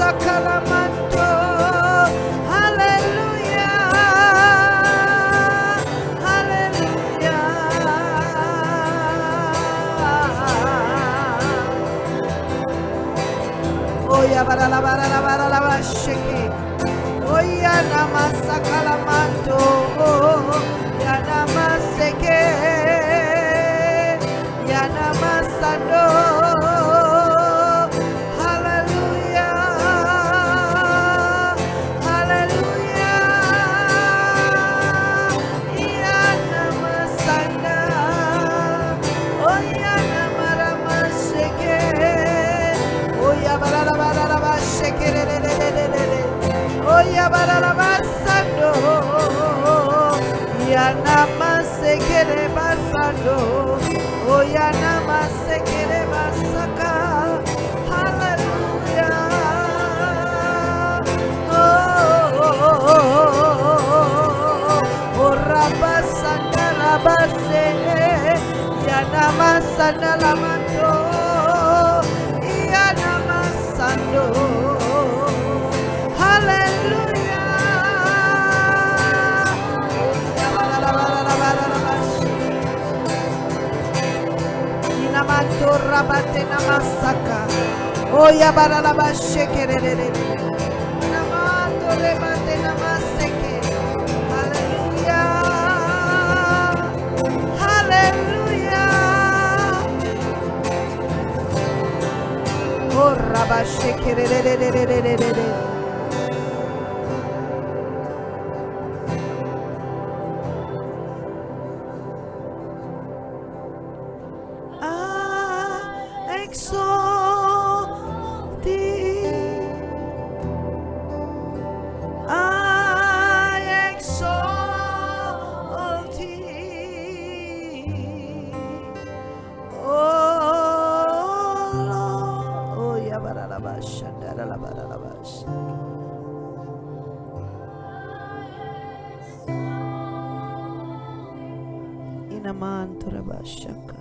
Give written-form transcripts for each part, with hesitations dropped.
Sakalamando. Hallelujah. Hallelujah. Oh ya bara la shake. Oh ya namasakalamando. Ya namaseke. Ya namasando. Oya barabasando, ya namasekere basando, oya namasekere basaka, hallelujah. Oh, rabasanda labase, ya namasanda lamando, ya namasando. Rabate namasaka, oya baralaba shekerere, namando rebate namaseke, hallelujah, hallelujah, oh raba shekerere. Inamanturabashaka.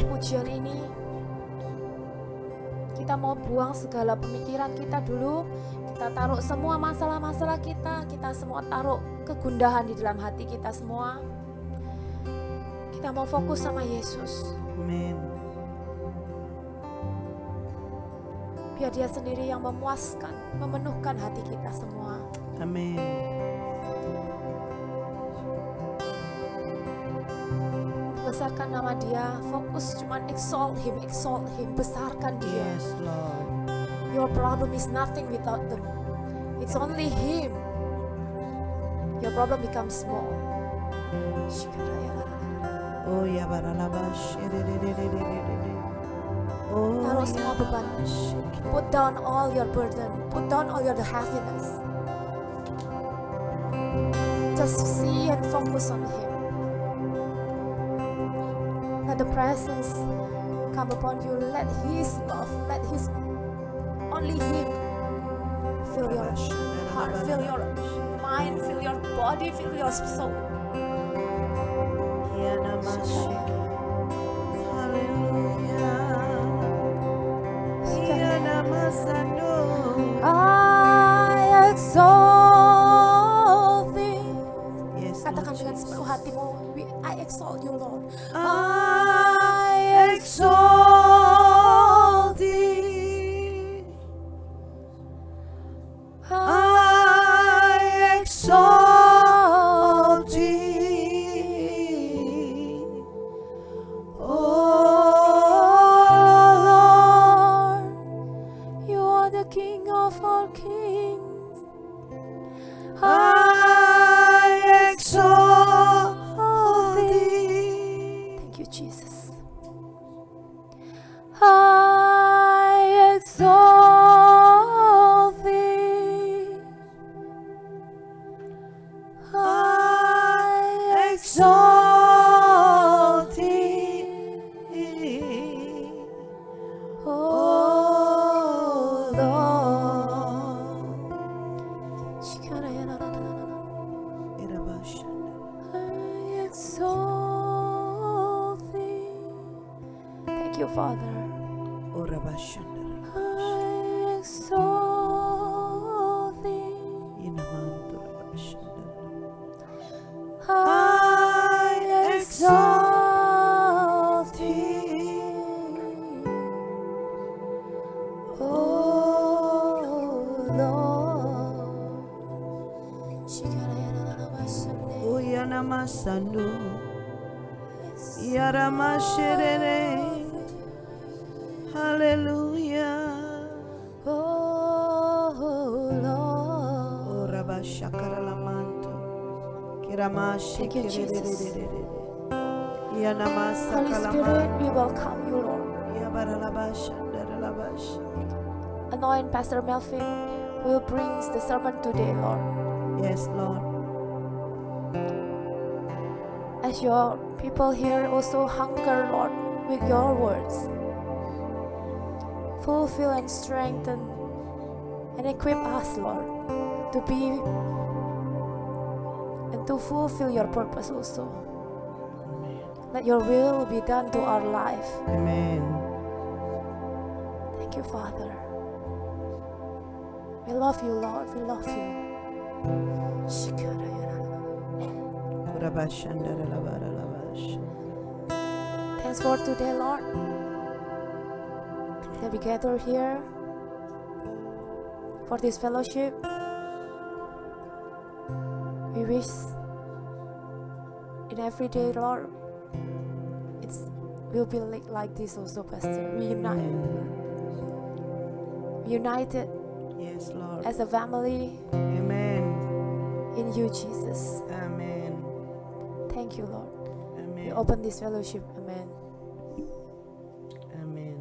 lewat pujian ini, kita mau buang segala pemikiran kita dulu. Kita taruh semua masalah-masalah kita semua taruh kegundahan di dalam hati kita semua. Kita mau fokus sama Yesus. Amin. Biar Dia sendiri yang memuaskan, memenuhkan hati kita semua. Amin. Besarkan nama Dia, fokus cuman exalt Him, besarkan Dia. Yes, Lord. Your problem is nothing without them. It's only Him. Your problem becomes small. Oh ya baralabash. Oh. Taruh semua beban. Put down all your burden. Put down all your heaviness. Just see and focus on Him. Let the presence come upon you. Let His love, let His only Him fill your heart, fill your mind, fill your body, fill your soul. I exalt Thee. Katakan dengan sepenuh hatimu, I exalt You, Lord. I exalt Thee. I exalt Thee. Oh Lord, You are the King of all kings. I exalt Thee. Thank you, Jesus. I exalt Thee. I Exalt Thee. Oh Lord. I exalt Thee. Thank you, Father. I exalt Thee. I exalt Thee. Oh Lord. Uyanamasando. Yaramasherere. Hallelujah. Oh Lord. Oh Rabashakaramanto. Kiramashe. Thank you, Jesus. Yanamasa Holy Spirit, we welcome You, Lord. Yabaralabash. Anoint Pastor Melvin, who will bring the sermon today, Lord. Yes, Lord. As Your people here also hunger, Lord, with Your words. Fulfill and strengthen and equip us, Lord, to be and to fulfill Your purpose also. Let Your will be done to our life. Amen. Thank You, Father. We love You, Lord. We love You. Thanks for today, Lord. That we gather here for this fellowship. We wish in every day, Lord, it will be like this also, Pastor. We united Yes, Lord. as a family Amen. in You, Jesus. Amen. Thank You, Lord. We Amen. open this fellowship. Amen. Amen.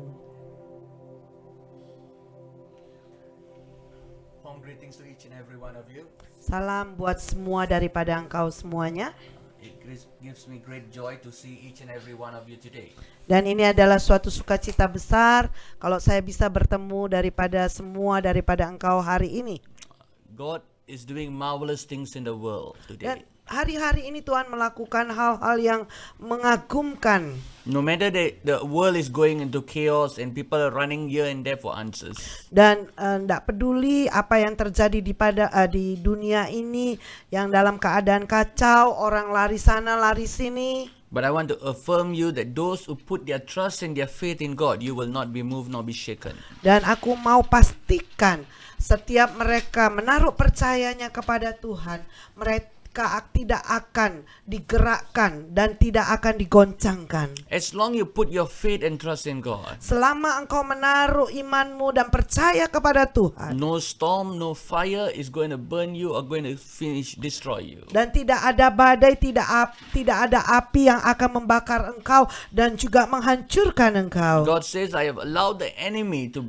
Warm greetings to each and every one of you. Salam buat semua daripada engkau semuanya. It gives me great joy to see each and every one of you today. Dan ini adalah suatu sukacita besar kalau saya bisa bertemu daripada engkau hari ini. God is doing marvelous things in the world Dan today. hari-hari ini Tuhan melakukan hal-hal yang mengagumkan. No matter the world is going into chaos and people are running here and there for answers. Dan tidak peduli apa yang terjadi di dunia ini yang dalam keadaan kacau, orang lari sana lari sini. But I want to affirm you that those who put their trust and their faith in God, you will not be moved nor be shaken. Dan aku mau pastikan setiap mereka menaruh percayanya kepada Tuhan, mereka tidak akan digerakkan dan tidak akan digoncangkan. As long you put your faith and trust in God, Selama engkau menaruh imanmu dan percaya kepada Tuhan, no storm, no fire is going to burn you or going to destroy you. dan tidak ada badai, tidak ada api yang akan membakar engkau dan juga menghancurkan engkau. God says, I have allowed the enemy to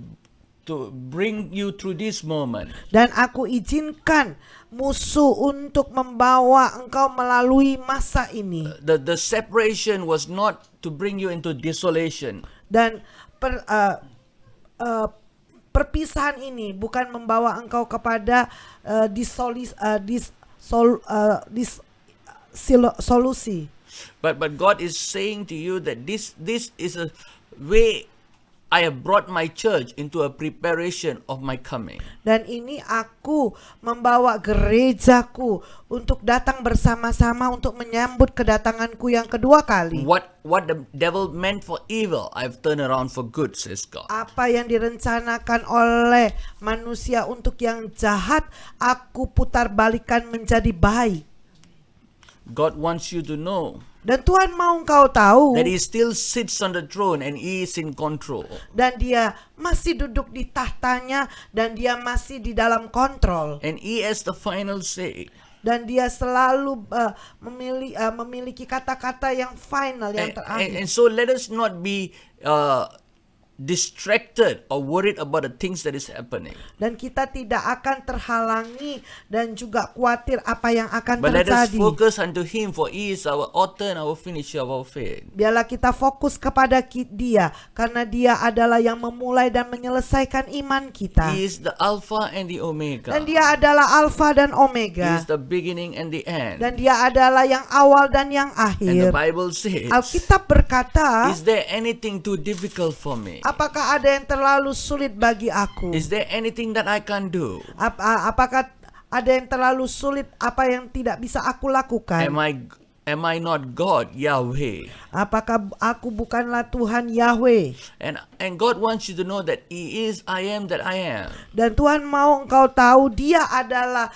bring you through this moment. Dan aku izinkan musuh untuk membawa engkau melalui masa ini. The separation was not to bring you into desolation. Dan perpisahan ini bukan membawa engkau kepada solusi. But God is saying to you that this is a way I have brought my church into a preparation of my coming. Dan ini aku membawa gerejaku untuk datang bersama-sama untuk menyambut kedatanganku yang kedua kali. What the devil meant for evil, I've turned around for good, says God. Apa yang direncanakan oleh manusia untuk yang jahat, aku putar balikan menjadi baik. God wants you to know Dan Tuhan mau engkau tahu, that He still sits on the throne and He is in control. dan Dia masih duduk di tahtanya, dan Dia masih di dalam kontrol, And He has the final say. dan Dia selalu memiliki kata-kata yang final, yang terakhir. And so let us not be distracted or worried about the things that is happening. Dan kita tidak akan terhalangi dan juga khawatir apa yang akan But let us terjadi. focus unto Him, for He is our author and our finisher of our faith. Biarlah kita fokus kepada Dia, karena Dia adalah yang memulai dan menyelesaikan iman kita. He is the Alpha and the Omega. Dan Dia adalah Alfa dan He Omega. is the beginning and the end. Dan Dia adalah yang awal dan yang And the akhir. Bible says, Alkitab berkata, is there anything too difficult for me? apakah ada yang terlalu sulit bagi aku? Is there anything that I can do? Apakah ada yang terlalu sulit, apa yang tidak bisa aku lakukan? Am I not God, Yahweh? Apakah aku bukanlah Tuhan Yahweh? And God wants you to know that He is I am that I am. Dan Tuhan mau engkau tahu Dia adalah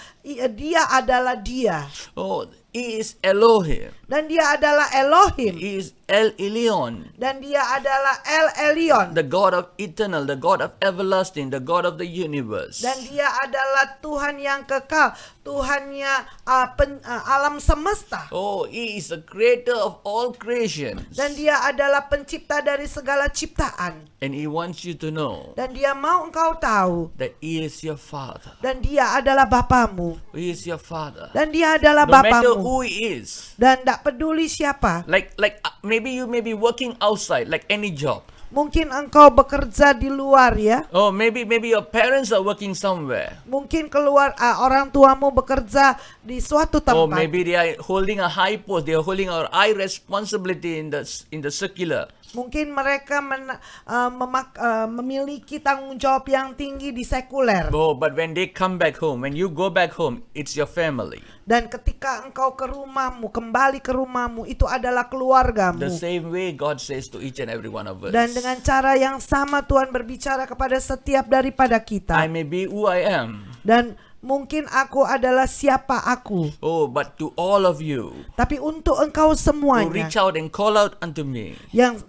Dia. Oh, He is Elohim. Dan Dia adalah Elohim. He is El Elyon, Dan Dia adalah El Elyon. the God of eternal, the God of everlasting, the God of the universe. Dan Dia adalah Tuhan yang kekal, Tuhannya alam semesta. Oh, He is the creator of all creations. Dan Dia adalah pencipta dari segala ciptaan. And He wants you to know Dan Dia mau engkau tahu, that He is your Father. dan Dia adalah Bapamu. He is your Father. Dan Dia adalah No matter Bapamu. who He is. Dan tidak peduli siapa. Like maybe you may be working outside like any job. Mungkin engkau bekerja di luar ya. Oh, maybe your parents are working somewhere. Mungkin orang tuamu bekerja di suatu Or tempat. maybe they are holding a high post. They are holding a high responsibility in the secular. Mungkin mereka memiliki tanggung jawab yang tinggi di sekuler. Oh, but when they come back home, when you go back home, it's your family. Dan ketika engkau kembali ke rumahmu, itu adalah keluargamu. The same way God says to each and every one of us. Dan dengan cara yang sama Tuhan berbicara kepada setiap daripada kita. I may be who I am. Dan mungkin aku adalah siapa aku. Oh, but to all of you Tapi untuk engkau who semuanya reach out and call out unto me, yang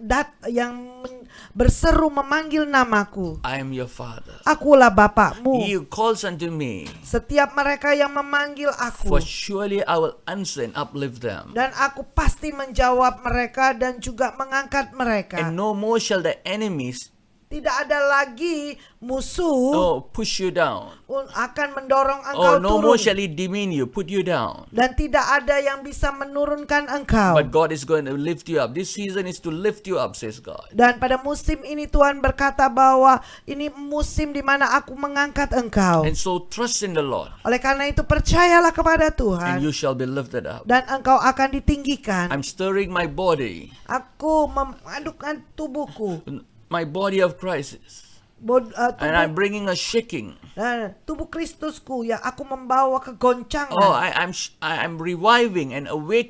berseru memanggil namaku, I am your Father. akulah Bapakmu. He who calls unto me, Setiap mereka yang memanggil for aku, surely I will answer and uplift them. dan aku pasti menjawab mereka dan juga mengangkat mereka. And no more shall the enemies Tidak ada lagi musuh push you down. akan mendorong Oh, engkau no more turun. shall he demean you, put you down. Dan tidak ada yang bisa menurunkan engkau. But God is going to lift you up. This season is to lift you up, says God. Dan pada musim ini Tuhan berkata bahwa ini musim di mana aku mengangkat engkau. And so trust in the Lord, Oleh karena itu percayalah kepada and Tuhan you shall be lifted up. dan engkau akan ditinggikan. I'm stirring my body, Aku memadukkan tubuhku, my body of Christ, and I'm bringing a shaking. tubuh Kristusku yang aku membawa kegoncangan. Oh, I'm reviving and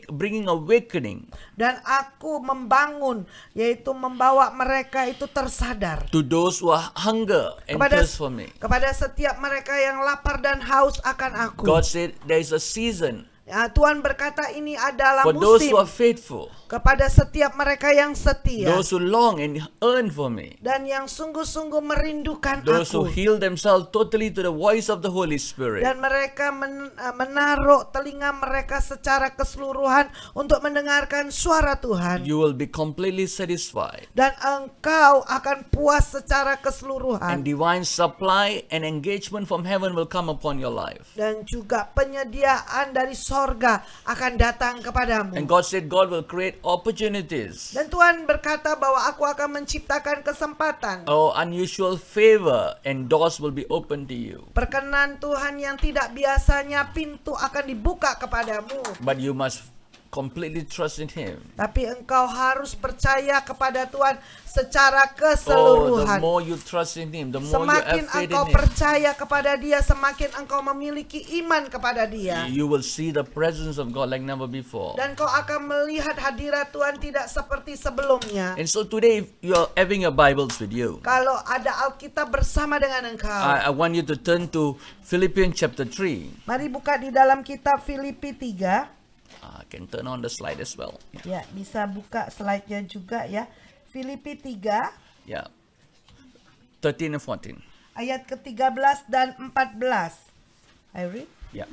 bringing awakening Dan aku membangun, yaitu membawa mereka itu tersadar. to those who are hunger and Kepada, thirst for me. kepada setiap mereka yang lapar dan haus akan aku. God said there is a season Ya, Tuhan berkata ini adalah for those musim who are faithful, kepada setiap mereka yang setia those who long and earn for me, dan yang sungguh-sungguh merindukan those who aku. heal themselves totally to the voice of the Holy Spirit. Dan mereka menaruh telinga mereka secara keseluruhan untuk mendengarkan suara Tuhan. You will be completely satisfied, Dan engkau akan puas secara and keseluruhan. divine supply and engagement from heaven will come upon your life. Dan juga penyediaan dari sorga akan datang kepadamu. And God said God will create opportunities. Dan Tuhan berkata bahwa aku akan menciptakan kesempatan. Oh, unusual favor, and doors will be open to you. Perkenan Tuhan yang tidak biasanya, pintu akan dibuka kepadamu. But you must completely trust in Him. Tapi engkau harus percaya kepada Tuhan secara Oh, the keseluruhan. more you trust in Him, the more you Semakin have faith in engkau Him, percaya kepada Dia, semakin engkau memiliki iman kepada Dia. you will see the presence of God like never before. Dan kau akan melihat hadirat Tuhan tidak seperti sebelumnya. And so today, if you're having your Bibles with you, Kalau ada Alkitab bersama dengan engkau, I want you to turn to Philippians chapter 3. mari buka di dalam kitab Filipi 3. I can turn on the slide as well. Ya, bisa buka slide-nya juga ya. Filipi 3 Yeah. 13 and 14. ayat ke-13 dan 14. I read. Yeah.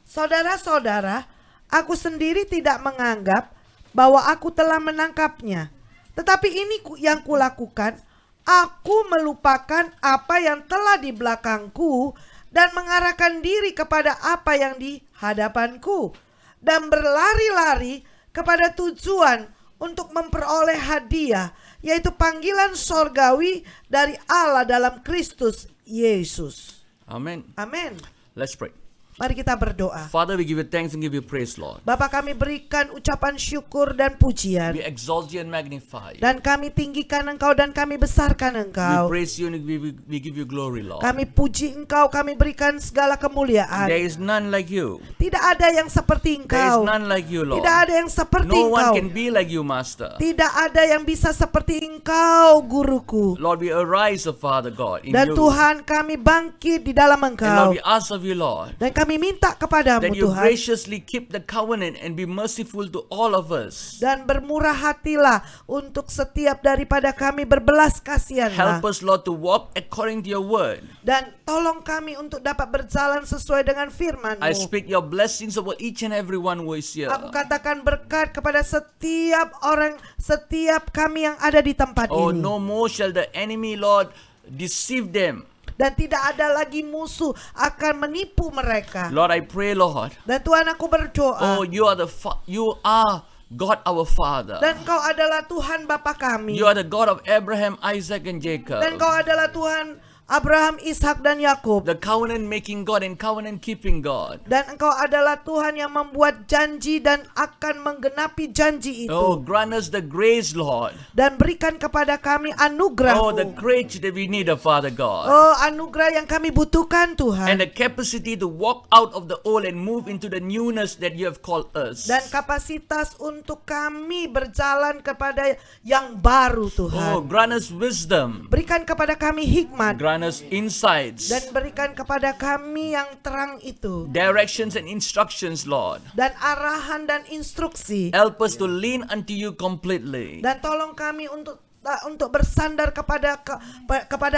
Saudara-saudara, aku sendiri tidak menganggap bahwa aku telah menangkapnya. Tetapi ini yang kulakukan, aku melupakan apa yang telah di belakangku dan mengarahkan diri kepada apa yang di hadapanku, dan berlari-lari kepada tujuan untuk memperoleh hadiah, yaitu panggilan sorgawi dari Allah dalam Kristus Yesus. Amen. Amin. Let's pray. Mari kita berdoa. Father, we give you thanks and give you praise, Lord. Bapa, kami berikan ucapan syukur dan pujian. We exalt you and magnify you. Dan kami tinggikan Engkau dan kami besarkan We Engkau. praise you and we give you glory, Lord. Kami puji Engkau, kami berikan segala kemuliaan. There is none like you. Tidak ada yang seperti There is Engkau. none like you, Lord. Tidak ada yang seperti No one Engkau. can be like you, Master. Tidak ada yang bisa seperti Engkau, Guruku. Lord, we arise, O Father God, in Dan you. Tuhan, kami bangkit di dalam And Lord, Engkau. we ask of you, Lord, Dan kami minta kepadamu, that you Tuhan. graciously keep the covenant and be merciful to all of us. Dan bermurah hatilah untuk setiap daripada kami, berbelas kasihanlah. Help us, Lord, to walk according to your word. Dan tolong kami untuk dapat berjalan sesuai dengan firman-Mu. I speak your blessings over each and every one who is here. Aku katakan berkat kepada setiap orang, setiap kami yang ada di tempat Oh, ini. no more shall the enemy, Lord, deceive them. Dan tidak ada lagi musuh akan menipu mereka. Lord, I pray, Lord. Dan Tuhan, aku berdoa. Oh, you are God our Father. Dan Kau adalah Tuhan Bapa kami. You are the God of Abraham, Isaac, and Jacob. Dan Kau adalah Tuhan Abraham, Ishak, dan Yakub. The covenant making God and covenant keeping God. Dan Engkau adalah Tuhan yang membuat janji dan akan menggenapi janji itu. Oh, grant us the grace, Lord. Dan berikan kepada kami Oh, the anugerah-Mu. grace that we need, Father God. Oh, anugerah yang kami butuhkan, And Tuhan. the capacity to walk out of the old and move into the newness that you have called us. Dan kapasitas untuk kami berjalan kepada yang baru, Oh, Tuhan. grant us wisdom. Berikan kepada kami hikmat. Grant us insights, Dan berikan kepada kami yang terang itu. directions, and instructions, Lord. Dan arahan dan instruksi. Help us to lean unto you completely. Dan tolong kami untuk untuk bersandar kepada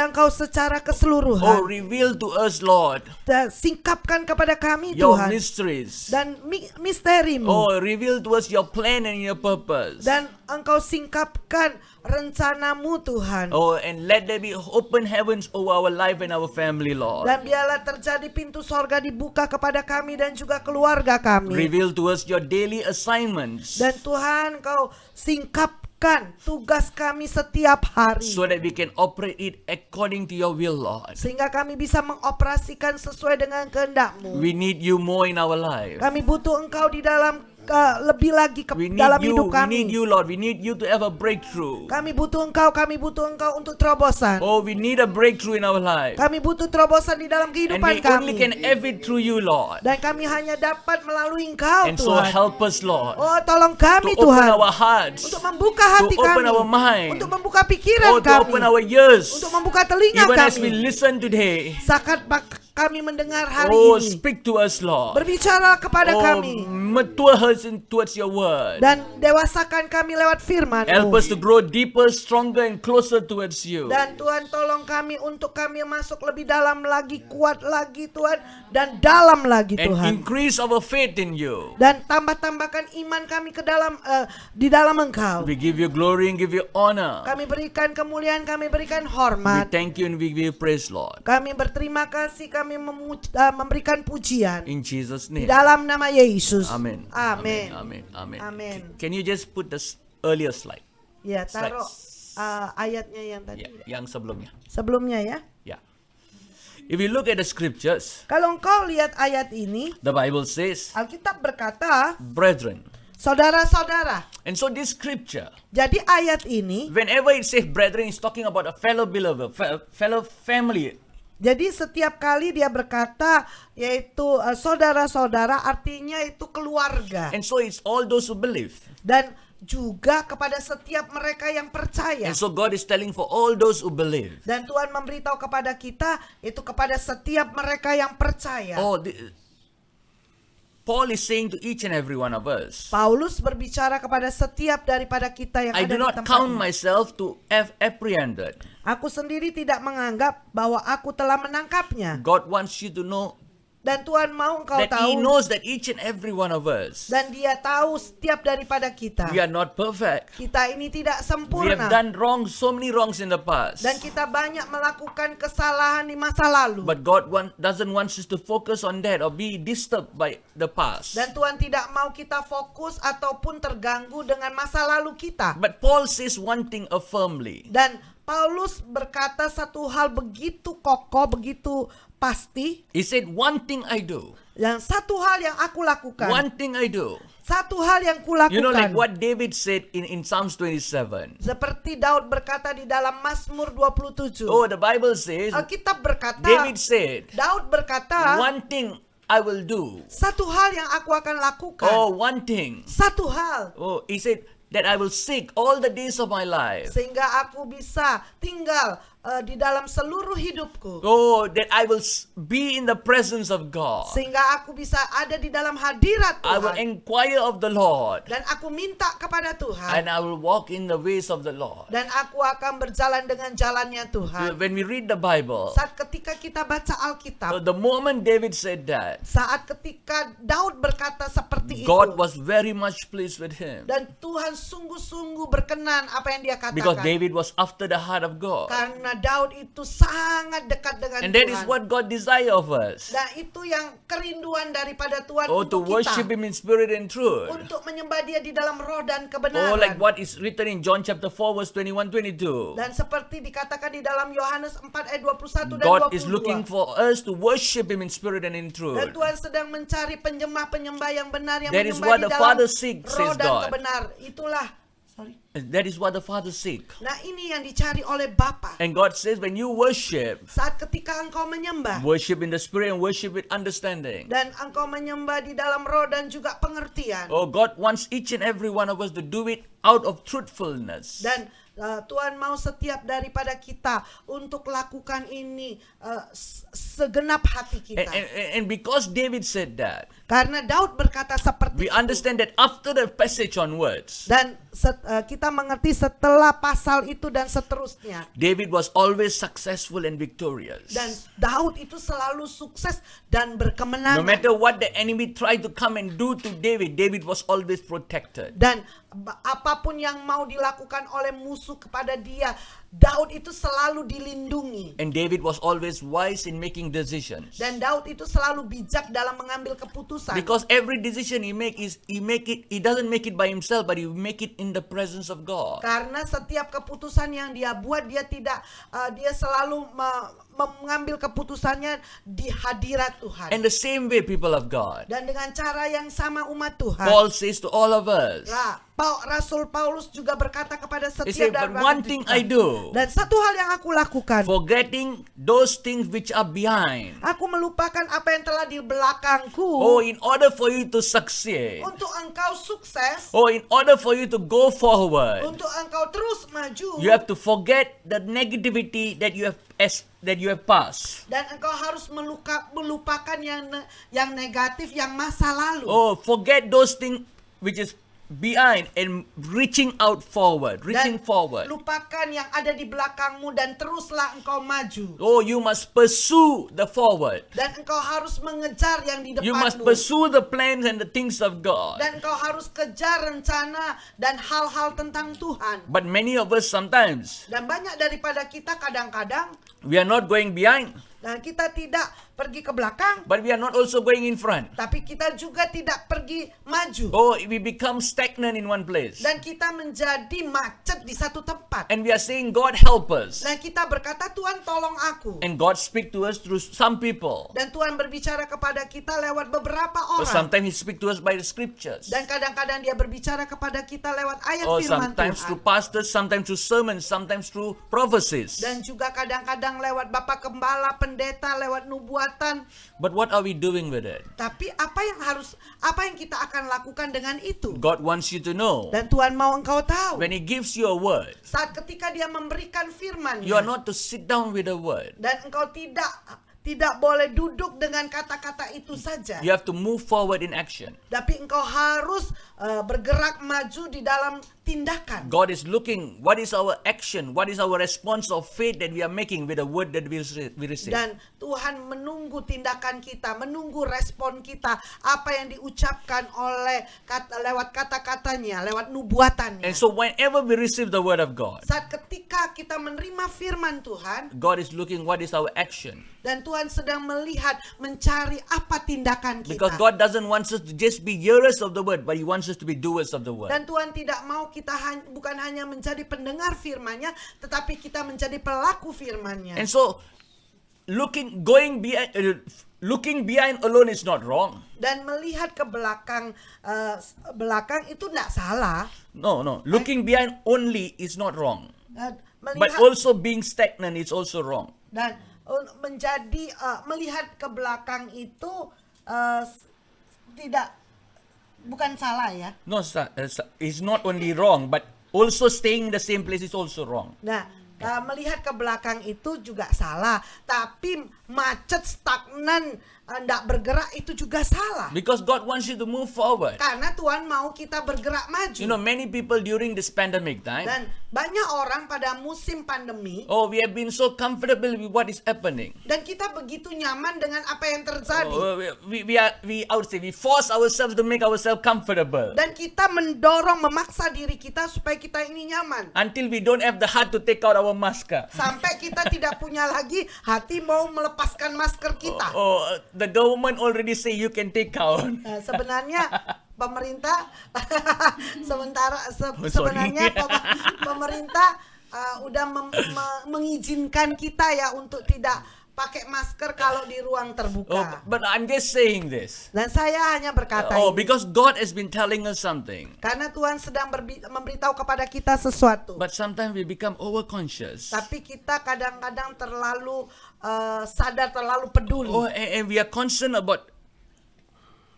Engkau secara Oh, keseluruhan. reveal to us, Lord, Dan singkapkan kepada kami your Tuhan, mysteries. dan misterimu, Oh, reveal to us your plan and your purpose. dan Engkau singkapkan rencanamu Tuhan. Oh, and let there be open heavens over our life and our family, Lord. Dan biarlah terjadi pintu sorga dibuka kepada kami dan juga keluarga kami. Reveal to us your daily assignments Dan Tuhan, Kau singkapkan tugas kami setiap hari, so that we can operate it according to your will, Lord. sehingga kami bisa mengoperasikan sesuai dengan kehendak-Mu. We need you more in our life. Kami butuh Engkau di dalam lebih lagi We need dalam you, hidup we need kami. you, Lord. We need you to have a breakthrough. Kami butuh Engkau untuk terobosan. Oh, we need a breakthrough in our life. Kami butuh terobosan di dalam And kehidupan we only kami. can have it through you, Lord. Dan kami hanya dapat melalui Engkau, And so Tuhan. help us, Lord, Oh, tolong to kami, open Tuhan, our hearts, untuk membuka hati to open kami, our mind, untuk membuka pikiran oh, to kami, open our ears, untuk membuka telinga even as we kami. listen today. Saat kami mendengar hari Oh, ini, speak to us, Lord. berbicara kepada Oh, kami, mature us towards your word. dan dewasakan kami lewat Help firman-Mu. us to grow deeper, stronger, and closer towards you. Dan Tuhan, tolong kami untuk kami masuk lebih dalam lagi, kuat lagi Tuhan, dan dalam lagi And Tuhan. increase our faith in you. Dan tambahkan iman kami ke dalam di dalam Engkau. We give you glory and give you honor. Kami berikan kemuliaan, kami berikan We hormat. thank you and we give you praise, Lord. Kami berterima kasih, kami memberikan pujian In Jesus' di name. dalam nama Yesus. Amen. Amin. Amen. Amen. Amen. Can you just put the earlier slide? Ya, taruh ayatnya yang tadi. Yang sebelumnya. Sebelumnya ya. Yeah. If you look at the scriptures, Kalau engkau lihat ayat ini, the Bible says, Alkitab berkata, brethren. saudara-saudara. And so this scripture, Jadi ayat ini, whenever it says brethren, it's talking about a fellow believer, fellow family. jadi setiap kali dia berkata yaitu saudara-saudara, artinya itu keluarga. And so it's all those who believe. Dan juga kepada setiap mereka yang percaya. And so God is telling for all those who believe. Dan Tuhan memberitahu kepada kita itu kepada setiap mereka yang percaya. Oh, Paul is saying to each and every one of us, Paulus berbicara kepada setiap daripada kita yang I ada do di not tempat count ini. myself to have apprehended. Aku sendiri tidak menganggap bahwa aku telah menangkapnya. God wants you to know Dan Tuhan mau engkau that He tahu, knows that each and every one of us, dan Dia tahu setiap daripada kita. we are not perfect. Kita ini tidak We have sempurna. done wrong, so many wrongs in the past. Dan kita banyak melakukan kesalahan di masa lalu. But God doesn't want us to focus on that or be disturbed by the past. Dan Tuhan tidak mau kita fokus ataupun terganggu dengan masa lalu kita. But Paul says one thing affirmly. Dan Paulus berkata satu hal begitu kokoh, begitu pasti. He said, one thing I do. Yang satu hal yang aku lakukan. One thing I do. Satu hal yang kulakukan. You know, like what David said in Psalms 27. Seperti Daud berkata di dalam Mazmur 27. Oh, the Bible says, Alkitab berkata, David said, Daud berkata, one thing I will do. satu hal yang aku akan lakukan. Oh, one thing. Satu hal. Oh, he said that I will seek all the days of my life. Sehingga aku bisa tinggal di dalam seluruh hidupku. Oh, that I will be in the presence of God. Sehingga aku bisa ada di dalam hadirat I will Tuhan. inquire of the Lord. Dan aku minta kepada Tuhan. And I will walk in the ways of the Lord. Dan aku akan berjalan dengan jalannya Tuhan. When we read the Bible, Saat ketika kita baca Alkitab, the moment David said that, saat ketika Daud berkata seperti God itu, was very much pleased with him. dan Tuhan sungguh-sungguh berkenan apa yang dia katakan. Because David was after the heart of God. Karena Daud itu sangat dekat dengan And that is Tuhan. what God desires of us. Dan itu yang kerinduan daripada Tuhan Oh, to untuk worship kita. Him in spirit and truth. Untuk menyembah dia di dalam roh dan Oh, kebenaran. like what is written in John chapter 4 verse 21-22. Dan seperti dikatakan di dalam Yohanes 4 ayat 21 dan 22. God is looking for us to worship Him in spirit and in truth. Dan Tuhan sedang mencari penyembah-penyembah yang benar yang That is menyembah what di the dalam Father seeks, roh says dan God. kebenar. Itulah. That is what the Father seeks. Nah, ini yang dicari oleh Bapa. And God says when you worship, Saat ketika engkau menyembah worship in the spirit and worship with understanding. dan engkau menyembah di dalam roh dan juga pengertian. Oh, God wants each and every one of us to do it out of truthfulness. Dan Tuhan mau setiap daripada kita untuk lakukan ini segenap hati kita. And because David said that, Karena Daud berkata seperti we itu. understand that after the passage onwards, Dan kita mengerti setelah pasal itu dan seterusnya. David was always successful and victorious. Dan Daud itu selalu sukses dan No berkemenangan. matter what the enemy tried to come and do to David, David was always protected. Dan apapun yang mau dilakukan oleh musuh kepada dia, Daud itu selalu dilindungi. And David was always wise in making decisions. Dan Daud itu selalu bijak dalam mengambil keputusan. Because every decision he doesn't make it by himself, but he make it in the presence of God. Karena setiap keputusan yang dia buat, dia selalu mengambil keputusannya di hadirat Tuhan. And the same way, people of God, Dan dengan cara yang sama umat Tuhan. Paul says to all of us, Rasul Paulus juga berkata kepada he said, setiap but one thing I do, Dan satu hal yang aku lakukan, forgetting those things which are behind. aku melupakan apa yang telah di belakangku. Oh, in order for you to succeed, Untuk engkau sukses, oh, in order for you to go forward, untuk engkau terus maju, you have to forget the negativity that you have passed. dan engkau harus melupakan yang negatif, yang masa lalu. Oh, forget those things which is behind and reaching out forward, reaching Dan forward. lupakan yang ada di belakangmu dan teruslah engkau maju. Oh, you must pursue the forward. Dan engkau harus mengejar yang di You must depanmu. pursue the plans and the things of God. Dan engkau harus kejar rencana dan hal-hal tentang Tuhan. But many of us sometimes, Dan banyak daripada kita kadang-kadang, we are not going behind, dan kita tidak pergi ke belakang, but we are not also going in front. tapi kita juga tidak pergi maju. Oh, we become stagnant in one place. Dan kita menjadi macet di satu tempat. And we are saying, God help us. Dan kita berkata, Tuhan tolong aku. And God speak to us through some people. Dan Tuhan berbicara kepada kita lewat beberapa Or orang. sometimes He speak to us by the scriptures. Dan kadang-kadang dia berbicara kepada kita lewat ayat Or firman sometimes Tuhan. through pastors, sometimes through sermons, sometimes through prophecies. Dan juga kadang-kadang lewat Bapak Gembala, pendeta, lewat nubuatan. But what are we doing with it? Tapi apa yang kita akan lakukan dengan itu? God wants you to know, Dan Tuhan mau engkau tahu, when He gives you a word, saat ketika dia memberikan firman, you are not to sit down with a word. dan engkau tidak boleh duduk dengan kata-kata itu saja. You have to move forward in action. Tapi engkau harus bergerak maju di dalam tindakan. God is looking, what is our action? What is our response of faith that we are making with the word that we receive? Dan Tuhan menunggu tindakan kita, menunggu respon kita, apa yang diucapkan oleh lewat kata-katanya, lewat nubuatannya. And so whenever we receive the word of God, Saat ketika kita menerima firman Tuhan, God is looking what is our action. dan Tuhan sedang melihat, mencari apa tindakan kita. Because God doesn't want us to just be hearers of the word, but He wants us to be doers of the word. Dan Tuhan tidak mau kita bukan hanya menjadi pendengar firman-Nya, tetapi kita menjadi pelaku firman-Nya. And so looking behind alone is not wrong. Dan melihat ke belakang itu tidak salah. No. Looking behind only is not wrong. Dan But melihat also being stagnant is also wrong. dan menjadi melihat ke belakang itu bukan salah ya. No, it's not only wrong, but also staying in the same place is also wrong. Nah, melihat ke belakang itu juga salah, tapi macet, stagnan, tidak bergerak itu juga salah. Because God wants you to move forward. Karena Tuhan mau kita bergerak maju. You know, many people during this pandemic time, Dan banyak orang pada musim pandemi, oh, we have been so comfortable with what is happening. dan kita begitu nyaman dengan apa yang terjadi. Oh, we force ourselves to make ourselves comfortable Dan kita mendorong, memaksa diri kita supaya kita ini nyaman. until we don't have the heart to take out our mask. Sampai kita tidak punya lagi hati mau melepaskan masker kita. The government already say you can take out. Sebenarnya pemerintah sorry. sebenarnya pemerintah udah mengizinkan kita ya untuk tidak pakai masker kalau di ruang terbuka. But I'm just saying this. Dan saya hanya berkata ini Because God has been telling us something. karena Tuhan sedang memberitahu kepada kita sesuatu. But sometimes we become overconscious. Tapi kita kadang-kadang terlalu sadar, terlalu peduli. And we are concerned about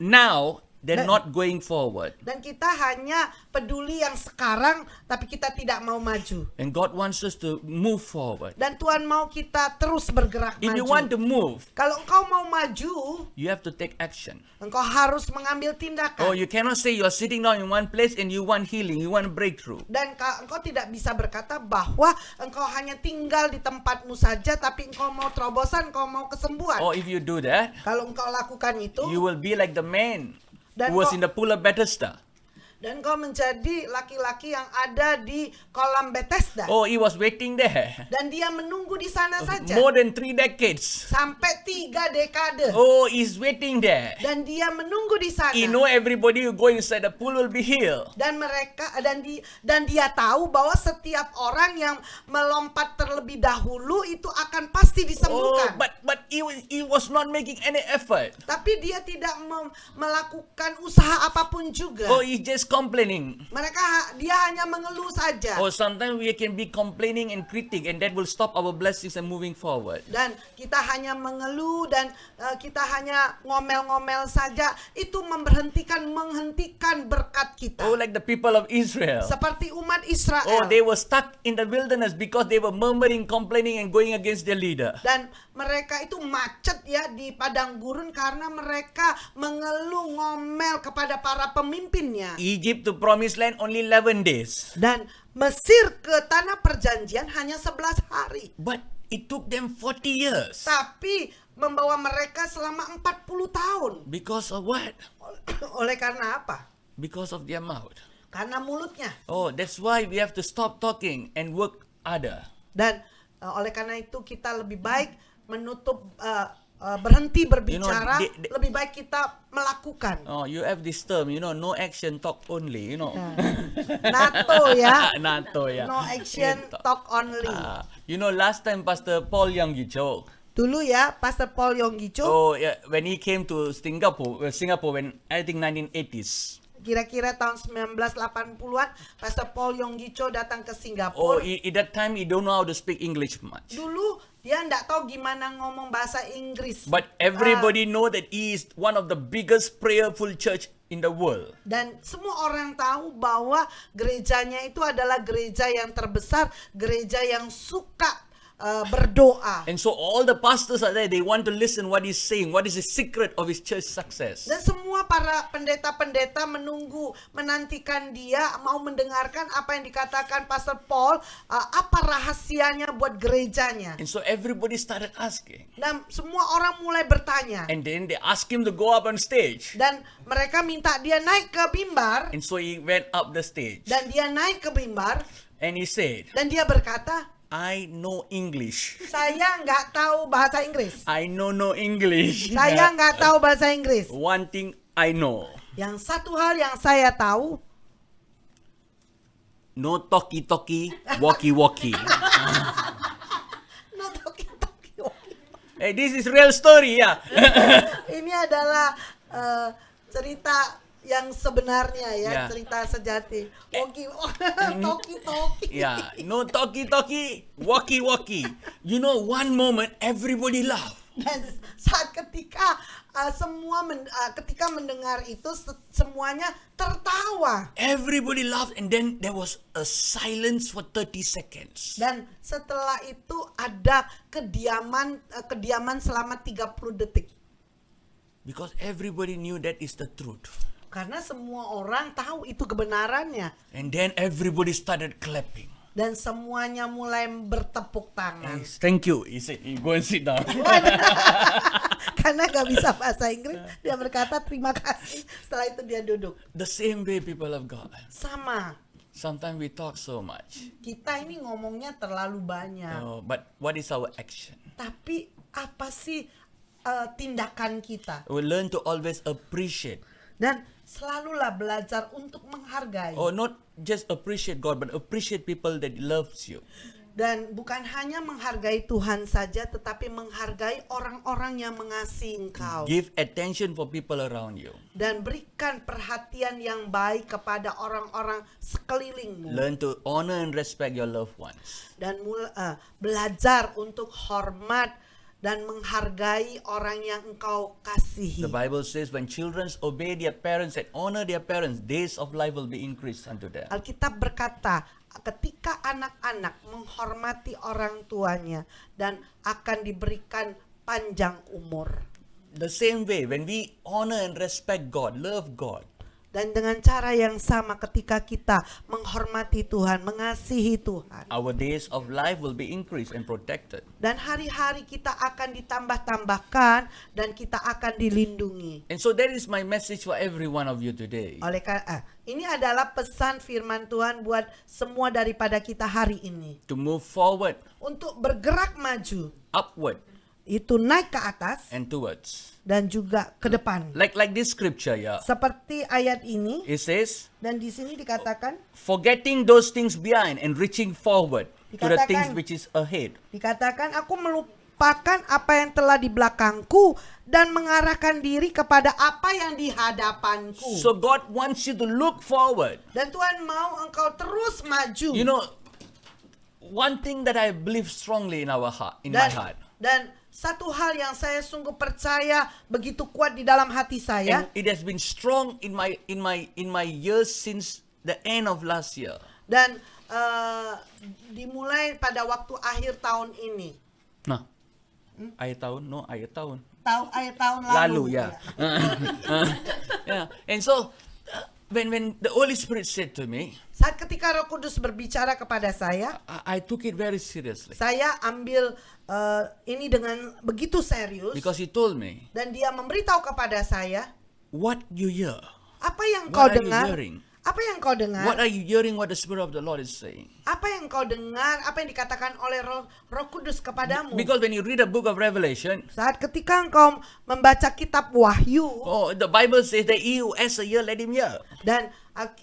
now They're Dan- not going forward. Dan kita hanya peduli yang sekarang, tapi kita tidak mau maju. And God wants us to move forward. Dan Tuhan mau kita terus bergerak If you maju. want to move, Kalau engkau mau maju, you have to take action. engkau harus mengambil tindakan. Oh, you cannot say you are sitting down in one place and you want healing, you want breakthrough. Dan engkau tidak bisa berkata bahwa engkau hanya tinggal di tempatmu saja, tapi engkau mau terobosan, engkau mau kesembuhan. Or if you do that, Kalau engkau lakukan itu, you will be like the man Dan who was kok- in the pool of Bethesda. dan engkau menjadi laki-laki yang ada di kolam Bethesda. Oh, he was waiting there Dan dia menunggu di sana saja. more than 3 decades. Sampai 3 dekade. Oh, he's waiting there. Dan dia menunggu di sana. He know everybody who go inside the pool will be healed. Dan dia tahu bahwa setiap orang yang melompat terlebih dahulu itu akan pasti Oh, disembuhkan. but he was not making any effort. Tapi dia tidak melakukan usaha apapun juga. Oh, he's just complaining. Dia hanya mengeluh saja. Or sometimes we can be complaining and critic, and that will stop our blessings and moving forward. Dan kita hanya mengeluh dan kita hanya ngomel-ngomel saja. Itu menghentikan berkat kita. Oh, like the people of Israel. Seperti umat Israel. Oh, they were stuck in the wilderness because they were murmuring, complaining, and going against their leader. Dan mereka itu macet ya di padang gurun karena mereka mengeluh ngomel kepada para pemimpinnya. Egypt to promised land only 11 days. Dan Mesir ke tanah perjanjian hanya 11 hari. But it took them 40 years. Tapi membawa mereka selama 40 tahun. Because of what? Oleh karena apa? Because of their mouth. Karena mulutnya. Oh, that's why we have to stop talking and work harder. Dan oleh karena itu kita lebih baik menutup berhenti berbicara, they- lebih baik kita melakukan. Oh, you have this term, no action, talk only, NATO ya. NATO, yeah. No action, talk only. Last time Pastor Paul Yonggi-cho, Dulu ya, Pastor Paul Yonggi-cho, oh, yeah, when he came to Singapore when I think 1980s. kira-kira tahun 1980-an, Pastor Paul Yonggi-cho datang ke Oh, Singapura. at that time he don't know how to speak English much. Dulu dia nggak tahu gimana ngomong bahasa Inggris. But everybody know that he is one of the biggest prayerful church in the world. Dan semua orang tahu bahwa gerejanya itu adalah gereja yang terbesar, gereja yang suka berdoa. And so all the pastors are there, they want to listen what he's saying, what is the secret of his church success. Dan semua para pendeta-pendeta menantikan dia, mau mendengarkan apa yang dikatakan Pastor Paul, apa rahasianya buat gerejanya. And so everybody started asking. Dan semua orang mulai bertanya. And then they asked him to go up on stage. Dan mereka minta dia naik ke mimbar. And so he went up the stage. Dan dia naik ke mimbar. And he said, Dan dia berkata, I know English. saya nggak tahu bahasa Inggris. I know no English. Saya nggak tahu bahasa Inggris. One thing I know. Yang satu hal yang saya tahu, No talkie-talkie, walkie-walkie. no toki-toki. Hey, this is real story, yeah. Ini adalah cerita yang sebenarnya ya, Ya. cerita sejati. Toki-toki. Yeah, no talkie-talkie, walkie-walkie. One moment everybody laugh. Dan saat ketika ketika mendengar itu semuanya tertawa. Everybody laughed and then there was a silence for 30 seconds. Dan setelah itu ada kediaman selama 30 detik. Because everybody knew that is the truth. Karena semua orang tahu itu kebenarannya. And then everybody started clapping. Dan semuanya mulai bertepuk tangan. Yes, thank you. He said, "You go and sit down." Karena gak bisa bahasa Inggris, dia berkata terima kasih. Setelah itu dia duduk. The same way, people of God. Sama. Sometimes we talk so much. Kita ini ngomongnya terlalu banyak. Oh, but what is our action? Tapi apa sih tindakan kita? We learn to always appreciate. Dan selalulah belajar untuk menghargai. Or not just appreciate God, but appreciate people that loves you. Dan bukan hanya menghargai Tuhan saja, tetapi menghargai orang-orang yang mengasihi engkau. Give attention for people around you. Dan berikan perhatian yang baik kepada orang-orang sekelilingmu. Learn to honor and respect your loved ones. Dan belajar untuk hormat dan menghargai orang yang engkau kasihi. The Bible says when children obey their parents and honor their parents, days of life will be increased unto them. Alkitab berkata, ketika anak-anak menghormati orang tuanya dan akan diberikan panjang umur. The same way, when we honor and respect God, love God, Dan dengan cara yang sama ketika kita menghormati Tuhan, mengasihi Tuhan, our days of life will be increased and protected. dan hari-hari kita akan ditambah-tambahkan dan kita akan dilindungi. And so that is my message for every one of you today. Ini adalah pesan firman Tuhan buat semua daripada kita hari ini. To move forward, Untuk bergerak maju, upward, itu naik ke atas and towards. dan juga ke depan. Like this scripture, yeah. Seperti ayat ini, It says, dan di sini dikatakan, forgetting those things behind and reaching forward to the Dikatakan- things which is ahead. aku melupakan apa yang telah di belakangku dan mengarahkan diri kepada apa yang di hadapanku. So God wants you to look forward. Dan Tuhan mau engkau terus maju. You know, one thing that I believe strongly in our heart, in my heart, Dan satu hal yang saya sungguh percaya begitu kuat di dalam hati saya, and it has been strong in my years since the end of last year. dan dimulai pada waktu akhir tahun ini. Nah, akhir tahun. Akhir tahun lalu. Ya. Yeah. And so when the Holy Spirit said to me, Saat ketika Roh Kudus berbicara kepada saya, I took it very seriously saya ambil ini dengan begitu serius, because He told me, dan dia memberitahu kepada saya, what you hear, apa yang kau what are you dengar? hearing? Apa yang kau dengar? What are you hearing? What the Spirit of the Lord is saying? Apa yang kau dengar? Apa yang dikatakan oleh Roh Kudus kepadamu? Because when you read the book of Revelation, Saat ketika engkau membaca kitab Wahyu, the Bible says that he who has a ear, let him hear. dan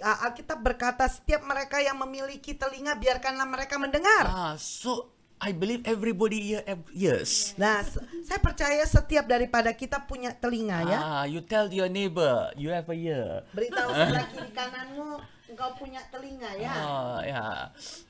Alkitab berkata setiap mereka yang memiliki telinga biarkanlah mereka mendengar. So I believe everybody here have ears. Nah, saya percaya setiap daripada kita punya telinga ya. You tell your neighbor you have a ear. Beritahu sebelah kiri kananmu engkau punya telinga ya. Yeah.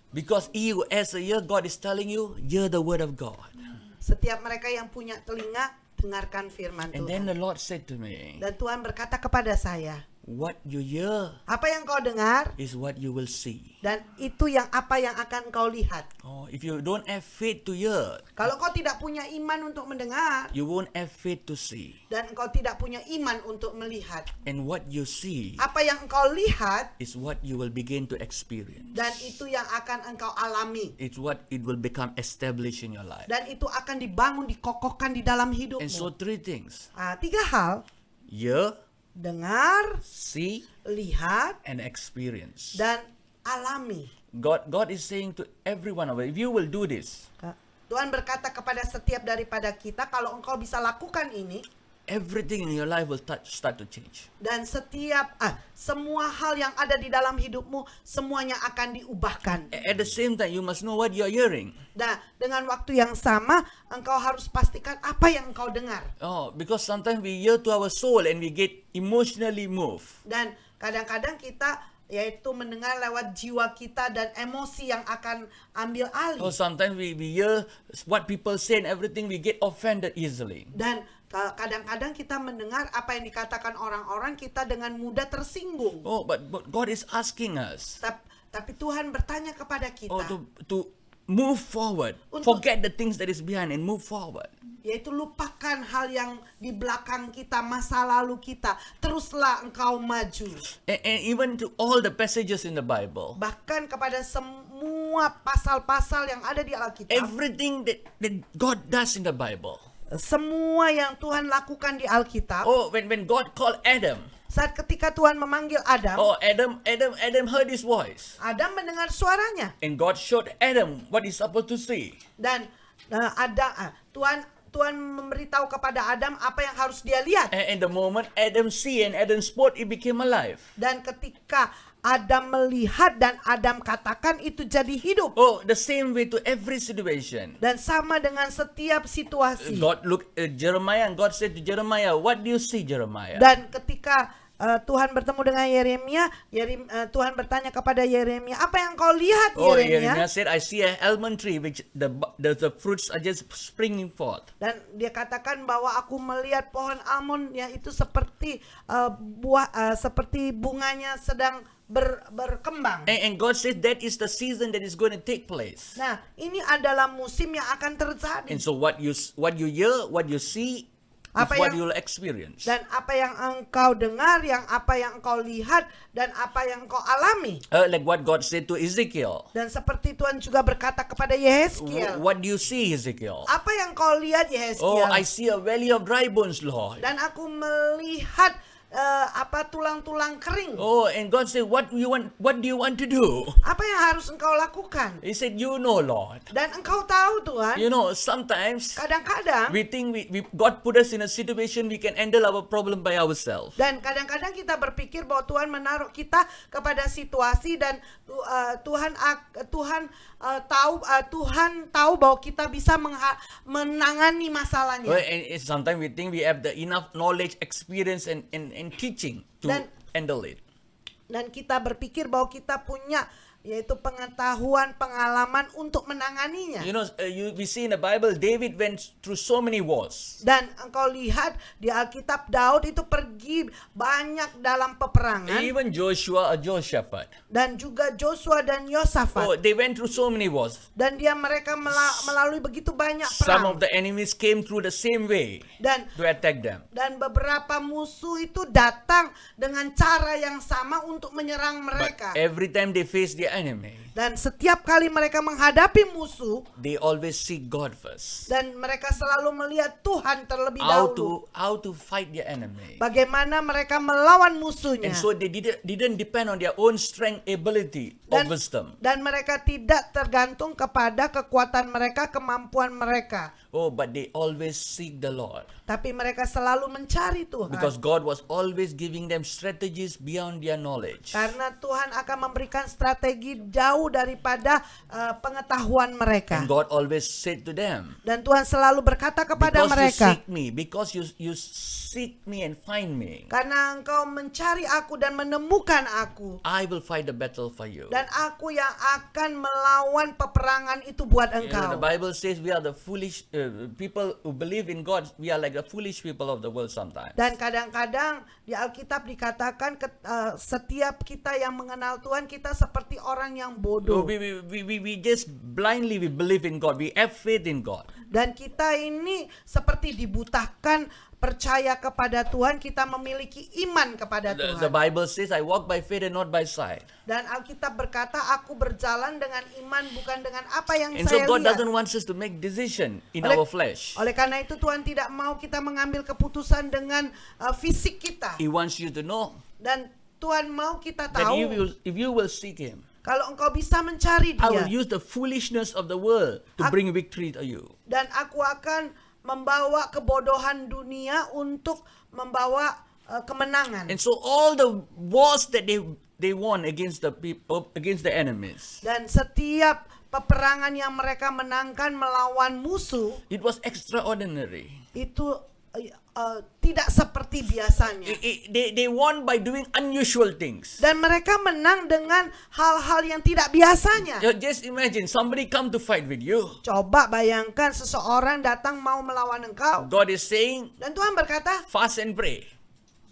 Because he who has a ear, God is telling you, hear the word of God. Setiap mereka yang punya telinga dengarkan firman And then Tuhan. the Lord said to me, Dan Tuhan berkata kepada saya, what you hear apa yang kau dengar is what you will see. dan itu yang apa yang akan kau lihat. If you don't have faith to hear, Kalau kau tidak punya iman untuk mendengar you won't have faith to see. dan engkau tidak punya iman untuk melihat, And what you see apa yang engkau lihat is what you will begin to experience. dan itu yang akan engkau alami. It's what it will become established in your life. Dan itu akan dibangun, dikokohkan di dalam And so hidupmu. 3 things. 3 hal, Hear, dengar, see, lihat, and experience. dan alami. God is saying to every one of us, if you will do this, Tuhan berkata kepada setiap daripada kita, kalau engkau bisa lakukan ini, everything in your life will start to change. dan semua hal yang ada di dalam hidupmu semuanya akan diubahkan. At the same time, you must know what you are hearing. Nah, dengan waktu yang sama engkau harus pastikan apa yang engkau dengar. Because sometimes we hear to our soul and we get emotionally moved. Dan kadang-kadang kita yaitu mendengar lewat jiwa kita dan emosi yang akan ambil alih. Sometimes we hear what people say and everything, we get offended easily. Dan kadang-kadang kita mendengar apa yang dikatakan orang-orang, kita dengan mudah tersinggung. But God is asking us Tapi Tuhan bertanya kepada kita, to move forward. Forget the things that is behind and move forward. yaitu lupakan hal yang di belakang kita, masa lalu kita. Teruslah engkau maju. And even to all the passages in the Bible, Bahkan kepada semua pasal-pasal yang ada di Alkitab, everything that God does in the Bible. semua yang Tuhan lakukan di Alkitab, When God called Adam, saat ketika Tuhan memanggil Adam, Adam heard his voice. Adam mendengar suaranya. And God showed Adam what he's supposed to see. Dan Tuhan memberitahu kepada Adam apa yang harus dia lihat. And the moment Adam see and Adam spoke, it became alive. Dan ketika Adam melihat dan Adam katakan, itu jadi hidup. The same way to every situation. Dan sama dengan setiap situasi. God looked at Jeremiah and God said to Jeremiah, what do you see, Jeremiah? Dan ketika Tuhan bertemu dengan Yeremia, Tuhan bertanya kepada Yeremia, apa yang kau lihat Oh, Yeremia? Jeremiah said, I see a almond tree which the fruits are just springing forth. Dan dia katakan bahwa aku melihat pohon almond yang itu seperti seperti bunganya sedang berkembang. And God says that is the season that is going to take place. Nah, ini adalah musim yang akan terjadi. And so what you hear, what you see, is Apa what yang- you'll experience. Dan apa yang engkau dengar, apa yang engkau lihat, dan apa yang engkau alami. Like what God said to Ezekiel. Dan seperti Tuhan juga berkata kepada Yehezkiel, What do you see, Ezekiel? apa yang kau lihat Oh, Yehezkiel? I see a valley of dry bones, Lord. Dan aku melihat tulang-tulang kering. Oh, and God said, what do you want to do? Apa yang harus engkau lakukan? He said, you know, Lord. Dan engkau tahu Tuhan, You know, sometimes kadang-kadang we think God put us in a situation we can handle our problem by ourselves. dan kadang-kadang kita berpikir bahwa Tuhan menaruh kita kepada situasi dan Tuhan tahu bahwa kita bisa menangani masalahnya. Well, and sometimes we think we have the enough knowledge, experience, and teaching to Dan- handle it. Dan kita berpikir bahwa kita punya yaitu pengetahuan, pengalaman untuk menanganinya. You know, we see in the Bible, David went through so many wars. Dan engkau lihat di Alkitab Daud itu pergi banyak dalam peperangan. Even Joshua or Jehoshaphat. Dan juga Joshua dan Yosafat. Oh, they went through so many wars. Dan mereka melalui begitu banyak Some perang. of the enemies came through the same way Dan to attack them. beberapa musuh itu datang dengan cara yang sama untuk menyerang But mereka. every time they face the enemy, Dan setiap kali mereka menghadapi musuh, they always seek God first. dan mereka selalu melihat Tuhan terlebih dahulu. How to fight the enemy. Bagaimana mereka melawan musuhnya. And so they didn't depend on their own strength, ability, or wisdom. Dan mereka tidak tergantung kepada kekuatan mereka, kemampuan mereka. Oh, but they always seek the Lord. Tapi mereka selalu mencari Tuhan. Because God was always giving them strategies beyond their knowledge. Karena Tuhan akan memberikan strategi jauh daripada pengetahuan mereka. And God always said to them, Dan Tuhan selalu berkata kepada because you mereka, seek me, because you seek me and find me, karena engkau mencari aku dan menemukan aku, I will fight the battle for you. dan aku yang akan melawan peperangan itu buat You know, the engkau. Bible says we are the foolish people who believe in God. We are like the foolish people of the world sometimes. Dan kadang-kadang di Alkitab dikatakan setiap kita yang mengenal Tuhan, kita seperti orang yang So bodoh. we just blindly we believe in God. We have faith in God. Dan kita ini seperti dibutakan percaya kepada Tuhan, kita memiliki iman kepada The Tuhan. Bible says, I walk by faith and not by sight. Dan Alkitab berkata, aku berjalan dengan iman bukan dengan apa yang And so saya God lihat. doesn't want us to make decision in Oleh- our flesh. Oleh karena itu Tuhan tidak mau kita mengambil keputusan dengan fisik kita. He wants you to know Dan Tuhan mau kita that tahu, if you will seek Him, kalau engkau bisa mencari I will Dia, use the foolishness of the world to Ak- bring victory to you. dan aku akan membawa kebodohan dunia untuk membawa kemenangan. And so all the wars that they won against the people, against the enemies, Dan setiap peperangan yang mereka menangkan melawan musuh it was extraordinary. itu tidak seperti biasanya. They won by doing unusual things. Dan mereka menang dengan hal-hal yang tidak biasanya. Just imagine somebody come to fight with you. Coba bayangkan seseorang datang mau melawan engkau. God is saying, Dan Tuhan berkata, fast and pray.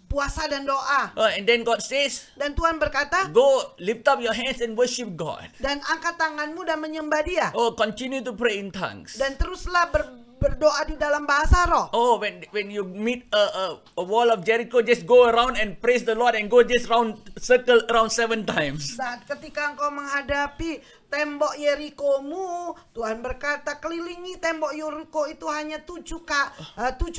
puasa dan doa. And then God says, Dan Tuhan berkata, go lift up your hands and worship God. dan angkat tanganmu dan menyembah Dia. Oh, continue to pray in tongues. Dan teruslah berdoa di dalam bahasa roh. Oh, when you meet a wall of Jericho, just go around and praise the Lord and go just circle around 7 times. Saat ketika engkau menghadapi tembok Yerikomu, Tuhan berkata, kelilingi tembok Yeriko itu hanya 7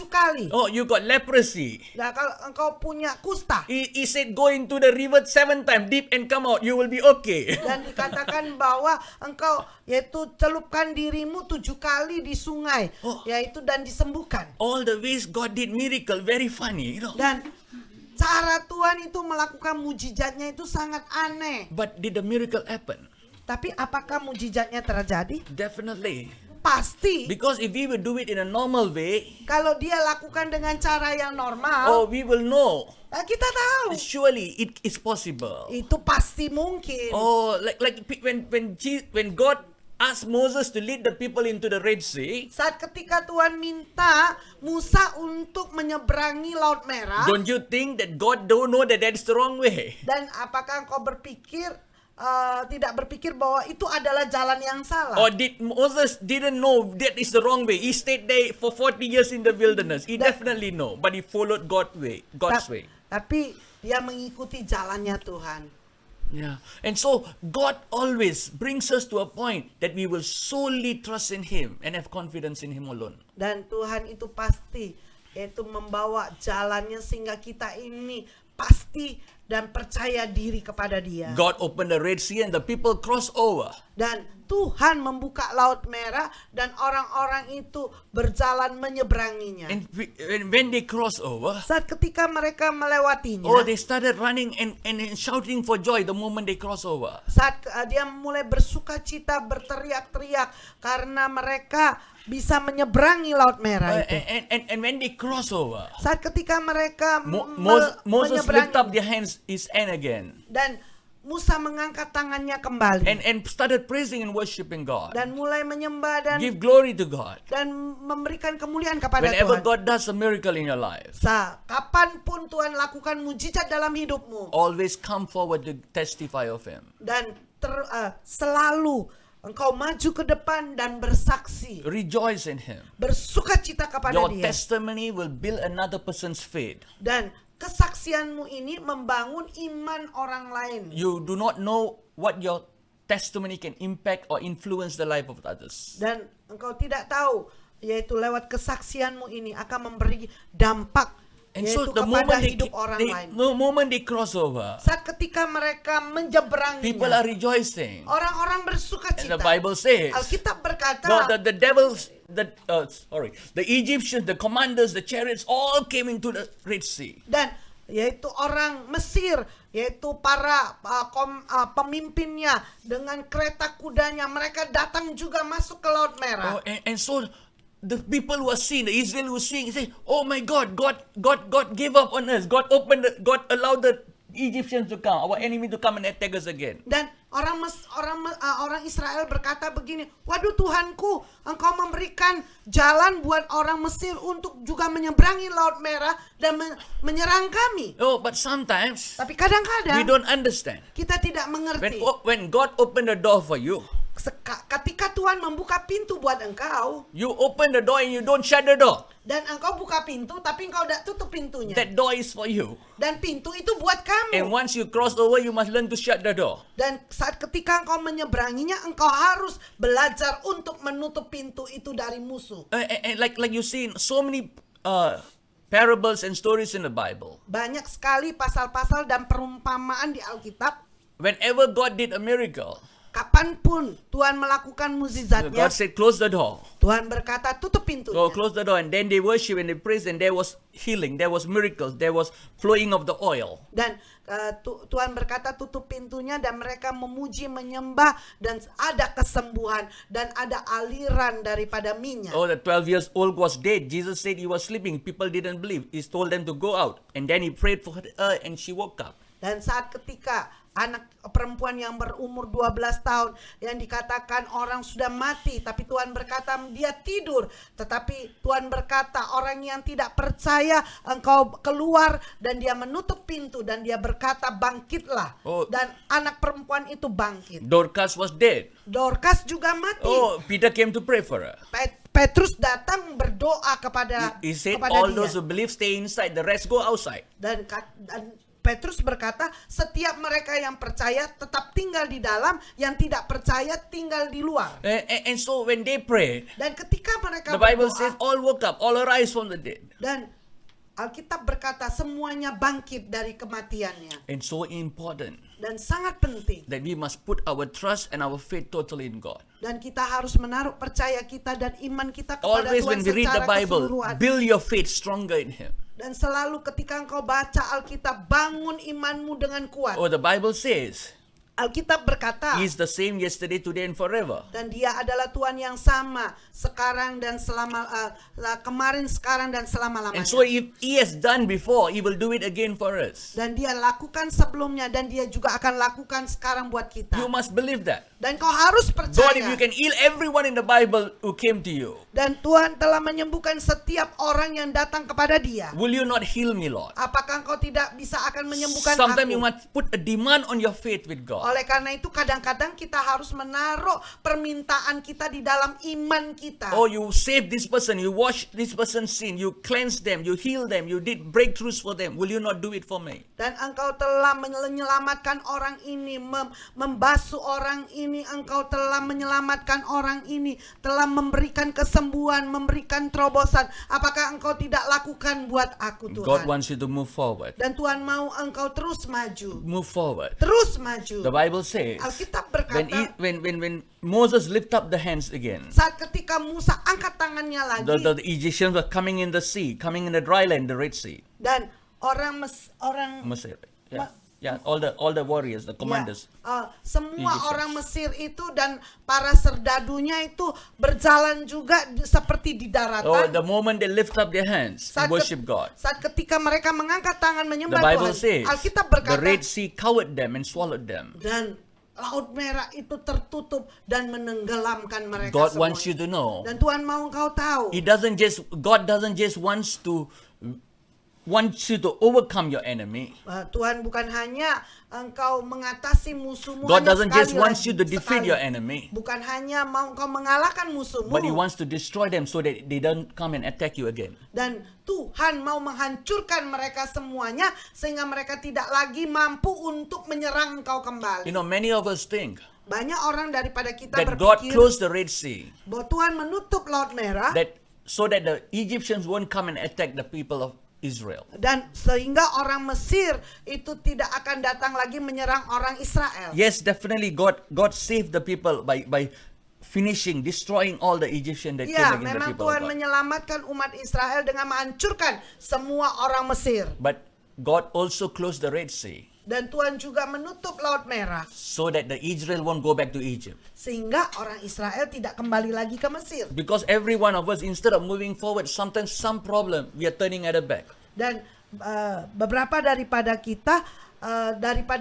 kali. Oh, you got leprosy. Nah, kalau engkau punya kusta, He said, go into the river 7 times deep and come out. You will be okay. dan dikatakan bahwa engkau yaitu celupkan dirimu 7 kali di sungai, yaitu dan disembuhkan. All the ways God did miracle, very funny, Dan cara Tuhan itu melakukan mujizatnya itu sangat aneh. But did the miracle happen? Tapi apakah mujizatnya terjadi? Definitely. Pasti. Because if we will do it in a normal way, Kalau dia lakukan dengan cara yang normal, we will know Nah, kita tahu Surely it is possible. itu pasti mungkin. Oh, when God asked Moses to lead the people into the Red Sea, Saat ketika Tuhan minta Musa untuk menyeberangi Laut Merah, don't you think that God don't know that is the wrong way? dan apakah engkau tidak berpikir bahwa itu adalah jalan yang salah? Or did Moses didn't know that is the wrong way? He stayed there for 40 years in the wilderness. He definitely know, but he followed God's way. Tapi dia mengikuti jalannya Tuhan. Yeah. And so God always brings us to a point that we will solely trust in Him and have confidence in Him alone. Dan Tuhan itu pasti yaitu membawa jalannya sehingga kita ini pasti dan percaya diri kepada Dia. God opened the Red Sea and the people crossed over. Dan Tuhan membuka Laut Merah dan orang-orang itu berjalan menyeberanginya. And when they crossed over, Saat ketika mereka melewatinya, they started running and shouting for joy the moment they cross over. saat dia mulai bersuka cita, berteriak-teriak karena mereka bisa menyeberangi Laut Merah itu. And when they cross over, Saat ketika mereka Moses lift up menyeberangi their his hand again dan Musa mengangkat tangannya kembali and started praising and worshiping God. dan mulai menyembah dan Give glory to God. memberikan kemuliaan kepada Whenever Tuhan. God does a miracle in your life, Kapanpun Tuhan lakukan mujizat dalam hidupmu always come forward to testify of Him. dan selalu engkau maju ke depan dan bersaksi, Rejoice in Him. bersukacita kepada Your Dia, testimony will build another person's faith. dan kesaksianmu ini membangun iman orang lain. You do not know what your testimony can impact or influence the life of others. Dan engkau tidak tahu, yaitu lewat kesaksianmu ini akan memberi dampak And yaitu so the kepada hidup orang lain. moment they cross over, Saat ketika mereka menyeberanginya, people are rejoicing. orang-orang bersuka And the cita. Bible says, Alkitab berkata, the devils, the Egyptians, the commanders, the chariots, all came into the Red Sea. dan yaitu orang Mesir, yaitu para pemimpinnya dengan kereta kudanya, mereka datang juga masuk ke Laut Merah. And so the people who are seeing, the Israel who are seeing, say, "Oh my God, God gave up on us. God allowed the Egyptians to come, our enemy to come and attack us again." Dan orang Israel berkata begini, waduh Tuhanku, engkau memberikan jalan buat orang Mesir untuk juga menyeberangi Laut Merah dan menyerang kami. Oh, but sometimes Tapi we kadang-kadang don't understand. kita tidak mengerti. When God opened the door for you, Ketika Tuhan membuka pintu buat engkau, you open the door and you don't shut the door. dan engkau buka pintu tapi engkau tidak tutup pintunya. That door is for you. Dan pintu itu buat And kamu. once you cross over, you must learn to shut the door. Dan saat ketika engkau menyeberanginya, engkau harus belajar untuk menutup pintu itu dari musuh. And like you see in so many parables and stories in the Bible. Banyak sekali pasal-pasal dan perumpamaan di Alkitab. Whenever God did a miracle, Kapanpun Tuhan melakukan mukjizatnya, God said, "Close the door." Tuhan berkata tutup pintunya. So close the door, and then they worship and they praise, and there was healing, there was miracles, there was flowing of the oil. Dan Tuhan berkata tutup pintunya dan mereka memuji, menyembah, dan ada kesembuhan dan ada aliran daripada minyak. Oh, the 12 years old was dead. Jesus said he was sleeping. People didn't believe. He told them to go out, and then he prayed for her, and she woke up. Dan saat ketika anak perempuan yang berumur 12 tahun yang dikatakan orang sudah mati, tapi Tuhan berkata dia tidur, tetapi Tuhan berkata orang yang tidak percaya engkau keluar, dan dia menutup pintu dan dia berkata bangkitlah. Oh. Dan anak perempuan itu bangkit. Dorcas was dead. Dorcas juga mati. Oh, Peter came to pray for her. Petrus datang berdoa kepada He said, kepada all dia. those who believe stay inside, the rest go outside. Dan Petrus berkata, setiap mereka yang percaya tetap tinggal di dalam, yang tidak percaya tinggal di luar. And so when they prayed, Dan ketika mereka the Bible berdoa, says all woke up, all arise from the dead. dan Alkitab berkata semuanya bangkit dari kematiannya. And so important Dan sangat penting. that we must put our trust and our faith totally in God. Dan kita harus menaruh percaya kita dan iman kita kepada Always Tuhan when we read the secara Bible, keseluruhan. build your faith stronger in Him. Dan selalu ketika engkau baca Alkitab, bangun imanmu dengan kuat. Oh, the Bible says, Alkitab berkata, He is the same yesterday, today, and forever. dan dia adalah Tuhan yang sama sekarang dan kemarin, sekarang dan selama-lamanya. And so if He has done before, He will do it again for us. Dan dia lakukan sebelumnya dan dia juga akan lakukan sekarang buat kita. You must believe that. Dan kau harus God, if percaya. you can heal everyone in the Bible who came to you, Dan Tuhan telah menyembuhkan setiap orang yang datang kepada dia. will you not heal me, Lord? Apakah engkau tidak bisa akan menyembuhkan Sometimes you aku? must put a demand on your faith with God. Oleh karena itu kadang-kadang kita harus menaruh permintaan kita di dalam iman kita. Oh, you saved this person, you washed this person's sin, you cleansed them, you healed them, you did breakthroughs for them. Will you not do it for me? Dan engkau telah menyelamatkan orang ini, membasuh orang ini, engkau telah menyelamatkan orang ini, telah memberikan kesembuhan, memberikan terobosan. Apakah engkau tidak lakukan buat aku, God Tuhan? wants you to move forward. Dan Tuhan mau engkau terus maju. Move forward. Terus maju. The Bible says, Alkitab when, berkata, when Moses lift up the hands again, saat ketika Musa angkat tangannya lagi, the Egyptians were coming in the sea, coming in the dry land, the Red Sea. dan orang Mesir. Yeah, all the warriors, the commanders. semua Egyptians. orang Mesir itu dan para serdadunya itu berjalan juga seperti di Oh, daratan. the moment they lift up their hands to worship God, Saat ketika mereka mengangkat tangan the menyembah Bible Tuhan, says Alkitab the berkata, Red Sea covered them and swallowed them. dan Laut Merah itu tertutup dan menenggelamkan mereka God semua. wants you to know, Dan Tuhan mau engkau tahu, God doesn't just wants you to overcome your enemy. Tuhan bukan hanya engkau mengatasi musuhmu, God hanya doesn't just sekali wants lagi, you to defeat sekali. your enemy, Bukan hanya mau engkau mengalahkan musuhmu, but He wants to destroy them so that they don't come and attack you again. dan Tuhan mau menghancurkan mereka semuanya sehingga mereka tidak lagi mampu untuk menyerang engkau kembali. You know, many of us think Banyak orang daripada kita that God berpikir closed the Red Sea bahwa Tuhan menutup Laut Merah so that the Egyptians won't come and attack the people of Israel. dan sehingga orang Mesir itu tidak akan datang lagi menyerang orang Israel. Yes, definitely God saved the people by destroying all the Egyptians that came Ya, against the memang people Tuhan of God. menyelamatkan umat Israel dengan menghancurkan semua orang Mesir. But God also closed the Red Sea Dan Tuhan juga menutup Laut Merah so that the Israel won't go back to Egypt. sehingga orang Israel tidak kembali lagi ke Mesir. Because every one of us, instead of moving forward, sometimes some problem, we are turning at the back. Dan beberapa daripada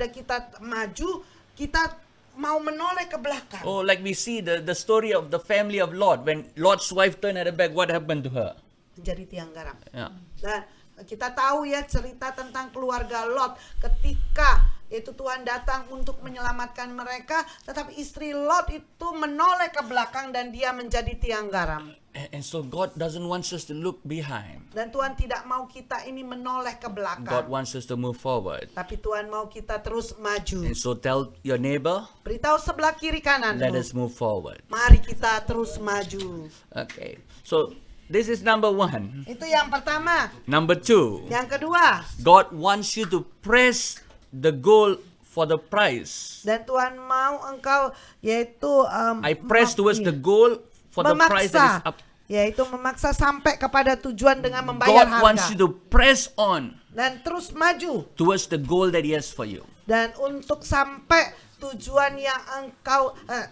kita maju, kita mau menoleh ke belakang. Oh, like we see the story of the family of Lot. When Lot's wife turned at the back, what happened to her? Menjadi tiang garam. Yeah. Dan kita tahu ya cerita tentang keluarga Lot ketika itu Tuhan datang untuk menyelamatkan mereka, tetapi istri Lot itu menoleh ke belakang dan dia menjadi tiang garam. And so God doesn't want us to look behind. Dan Tuhan tidak mau kita ini menoleh ke God belakang, wants us to move forward. tapi Tuhan mau kita terus maju. And so tell your neighbor, Beritahu sebelah kiri kanan, let us move forward. mari kita terus maju. Okay. So this is number one. Itu yang pertama. Number two, Yang kedua, God wants you to press the goal for the prize. dan Tuhan mau engkau yaitu I press towards the goal for the prize that is up. yaitu memaksa sampai kepada tujuan dengan membayar God wants you harga to press on dan terus maju towards the goal that He has for you. dan untuk sampai tujuan yang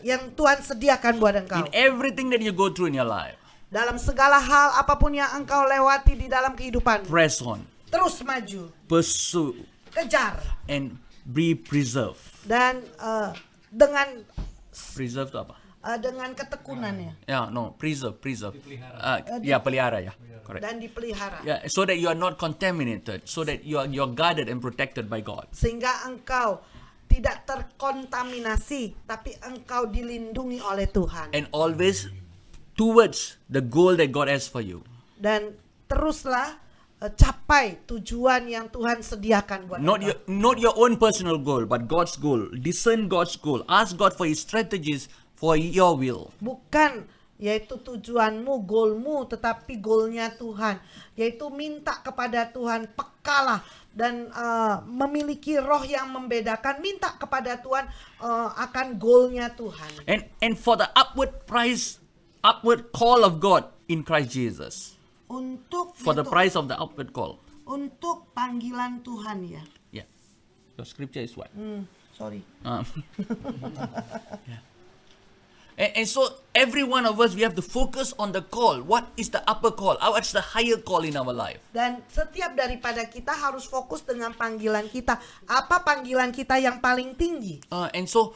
yang Tuhan sediakan buat engkau. In everything that you go through in your life, Dalam segala hal apapun yang engkau lewati di dalam kehidupan, press on, terus maju, pursue, kejar, and be preserved. dan dengan Preserve itu apa? dengan ketekunannya Yeah, no, preserve. Yeah, pelihara, yeah, correct. dan dipelihara. Yeah, so that you are not contaminated, so that you're guarded and protected by God. Sehingga engkau tidak terkontaminasi, tapi engkau dilindungi oleh Tuhan. And always towards the goal that God has for you. Dan teruslah capai tujuan yang Tuhan sediakan buat engkau. Not your own personal goal, but God's goal. Discern God's goal. Ask God for His strategies for your will. Bukan yaitu tujuanmu, goalmu, tetapi goalnya Tuhan. Yaitu minta kepada Tuhan, pekalah dan memiliki roh yang membedakan. Minta kepada Tuhan akan goalnya Tuhan. And for the upward call of God in Christ Jesus. Untuk For the itu, price of the upward call. untuk panggilan Tuhan ya. Yeah. Your scripture is what? Sorry. Yeah. And so every one of us, we have to focus on the call. What is the upper call? What's the higher call in our life? Dan setiap daripada kita harus fokus dengan panggilan kita. Apa panggilan kita yang paling tinggi? And so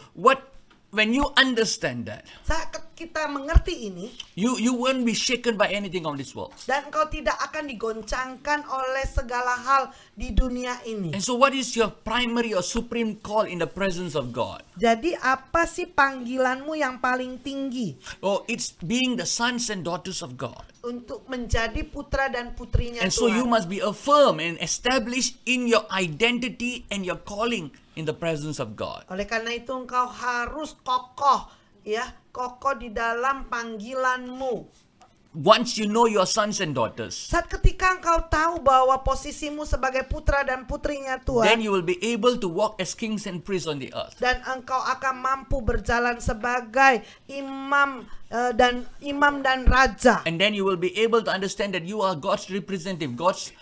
when you understand that, Saat kita mengerti ini, you won't be shaken by anything of this world. dan engkau tidak akan digoncangkan oleh segala hal di dunia ini. And so what is your primary or supreme call in the presence of God? Jadi apa sih panggilanmu yang paling tinggi? Oh, it's being the sons and daughters of God. Untuk menjadi putra dan putrinya And so you Tuhan. must be affirmed and established in your identity and your calling in the presence of God. Oleh karena itu engkau harus kokoh, ya, kokoh di dalam panggilanmu. Once you know your sons and daughters, Saat ketika engkau tahu bahwa posisimu sebagai putra dan putrinya then Tuhan, you will be able to walk as kings and priests on the earth. dan engkau akan mampu berjalan sebagai imam dan raja. And then you will be able to understand that you are God's representative, God's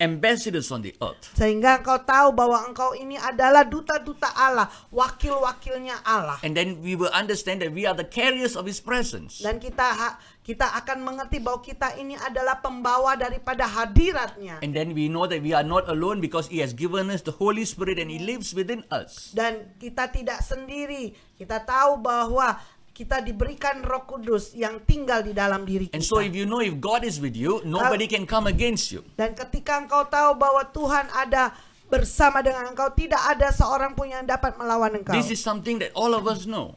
ambassadors on the earth. Sehingga engkau tahu bahwa engkau ini adalah duta-duta Allah, wakil-wakilnya Allah. And then we will understand that we are the carriers of His presence. Dan kita akan mengerti bahwa kita ini adalah pembawa daripada hadiratnya. And then we know that we are not alone because He has given us the Holy Spirit and He lives within us. Dan kita tidak sendiri. Kita tahu bahwa kita diberikan Roh Kudus yang tinggal di dalam diri And so if kita. you know if God is with you, nobody can come against you. Dan ketika engkau tahu bahwa Tuhan ada bersama dengan engkau, tidak ada seorang pun yang dapat melawan engkau. This is something that all of us know.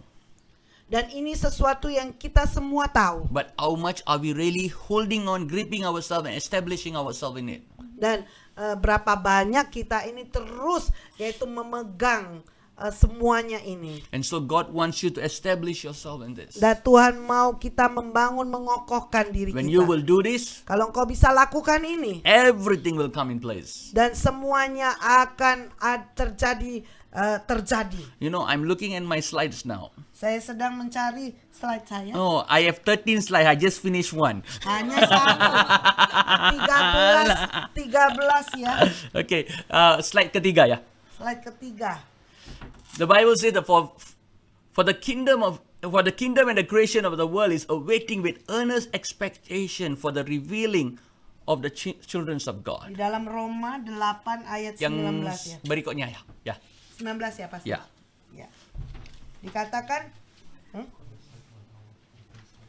Dan ini sesuatu yang kita semua tahu. But how much are we really holding on, gripping ourselves and establishing ourselves in it? Dan berapa banyak kita ini terus yaitu memegang semuanya ini. And so God wants you to establish yourself in this. Dan Tuhan mau kita membangun, mengokohkan diri When kita. you will do this, Kalau engkau bisa lakukan ini, everything will come in place. dan semuanya akan terjadi. You know, I'm looking at my slides now. Saya sedang mencari slide saya. Oh, I have 13 slides. I just finished one. Hanya satu. 13 ya. Okay, slide ketiga ya. Slide ketiga. The Bible says that for the kingdom and the creation of the world is awaiting with earnest expectation for the revealing of the children of God. Di dalam Roma 8 ayat 19 Yang ya. berikutnya ya. 19 ya pasti. Ya. Ya. Dikatakan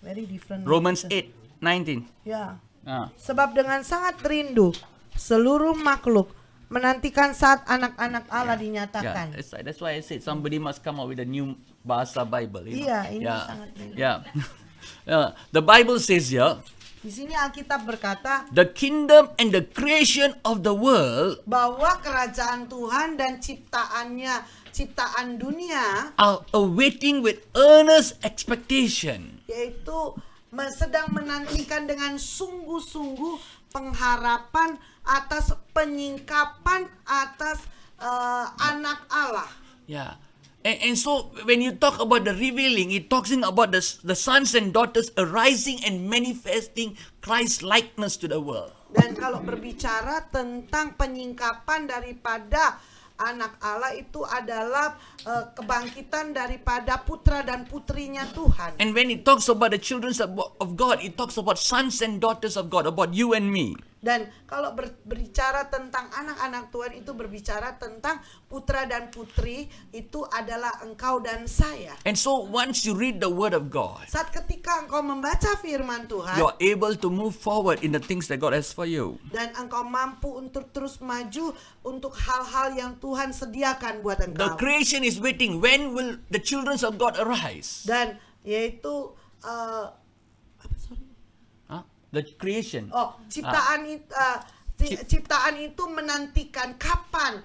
very different. Romans 8:19. Ya. Ah. Sebab dengan sangat rindu seluruh makhluk menantikan saat anak-anak Allah Yeah, dinyatakan. that's why I said somebody must come up with a new bahasa Bible. You know? Iya, ini sangat beda. Yeah. The Bible says here, Di sini Alkitab berkata the kingdom and the creation of the world bahwa kerajaan Tuhan dan ciptaan dunia, are awaiting with earnest expectation. yaitu sedang menantikan dengan sungguh-sungguh pengharapan atas penyingkapan atas anak Allah. Yeah. And so when you talk about the revealing, it talking about the sons and daughters arising and manifesting Christ likeness to the world. Dan kalau berbicara tentang penyingkapan daripada anak Allah, itu adalah kebangkitan daripada putra dan putrinya Tuhan. And when it talks about the children of God, it talks about sons and daughters of God, about you and me. Dan kalau berbicara tentang anak-anak Tuhan, itu berbicara tentang putra dan putri, itu adalah engkau dan saya. And so once you read the word of God, Saat ketika engkau membaca firman Tuhan, you're able to move forward in the things that God has for you. dan engkau mampu untuk terus maju untuk hal-hal yang Tuhan sediakan buat The engkau. creation is waiting. When will the children of God arise? Dan yaitu Huh? The creation. ciptaan itu menantikan kapan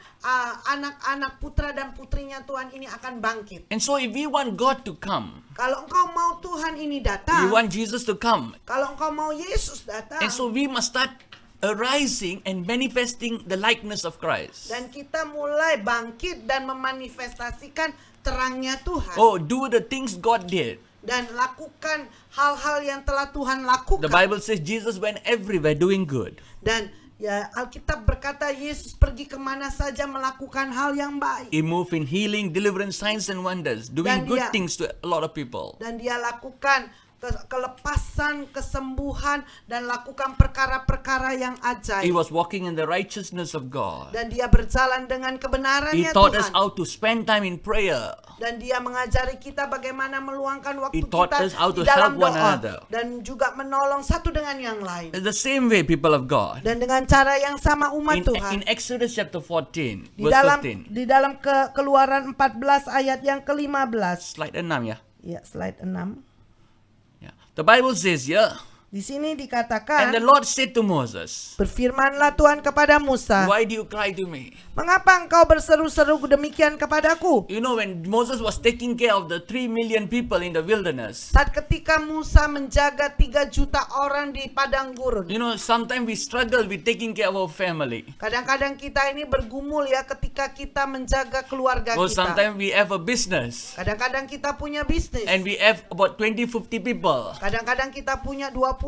anak-anak putra dan putrinya Tuhan ini akan bangkit. And so if we want God to come, Kalau engkau mau Tuhan ini we datang, want Jesus to come. kalau engkau mau Yesus datang, And so we must start arising and manifesting the likeness of Christ. dan kita mulai bangkit dan memanifestasikan terangnya Tuhan. Oh, do the things God did. Dan lakukan hal-hal yang telah Tuhan lakukan. The Bible says Jesus went everywhere doing good. Dan Ya, Alkitab berkata Yesus pergi kemana saja melakukan hal yang baik. He moved in healing, deliverance, signs and wonders, doing Dan good dia- things to a lot of people. Dan dia lakukan kelepasan, kesembuhan, dan lakukan perkara-perkara yang He ajaib. was walking in the righteousness of God. Dan dia berjalan dengan He kebenarannya taught us Tuhan. how to spend time in prayer. Dan dia mengajari kita bagaimana meluangkan waktu He taught kita us how to di dalam help one doa. another. Dan juga menolong satu dengan yang lain. It's the same way, people of God. Dan dengan cara yang sama umat In Tuhan. Exodus chapter 14, Di verse dalam 15. Keluaran 14 ayat yang ke-15. Slide 6 ya. Ya, slide 6. Yeah. The Bible says here, Di sini and the dikatakan, Lord said to Moses, berfirmanlah Tuhan kepada Musa, why do you cry to me? mengapa engkau berseru-seru demikian kepadaku? You know, when Moses was taking care of the 3 million people in the wilderness, Saat ketika Musa menjaga 3 juta orang di padang gurun. you know, sometimes we struggle with taking care of our family. Kadang-kadang kita ini bergumul ya ketika kita menjaga keluarga Or kita. sometimes we have a business Kadang-kadang kita punya bisnis. and we have about 20-50 people. Kadang-kadang kita punya 20-50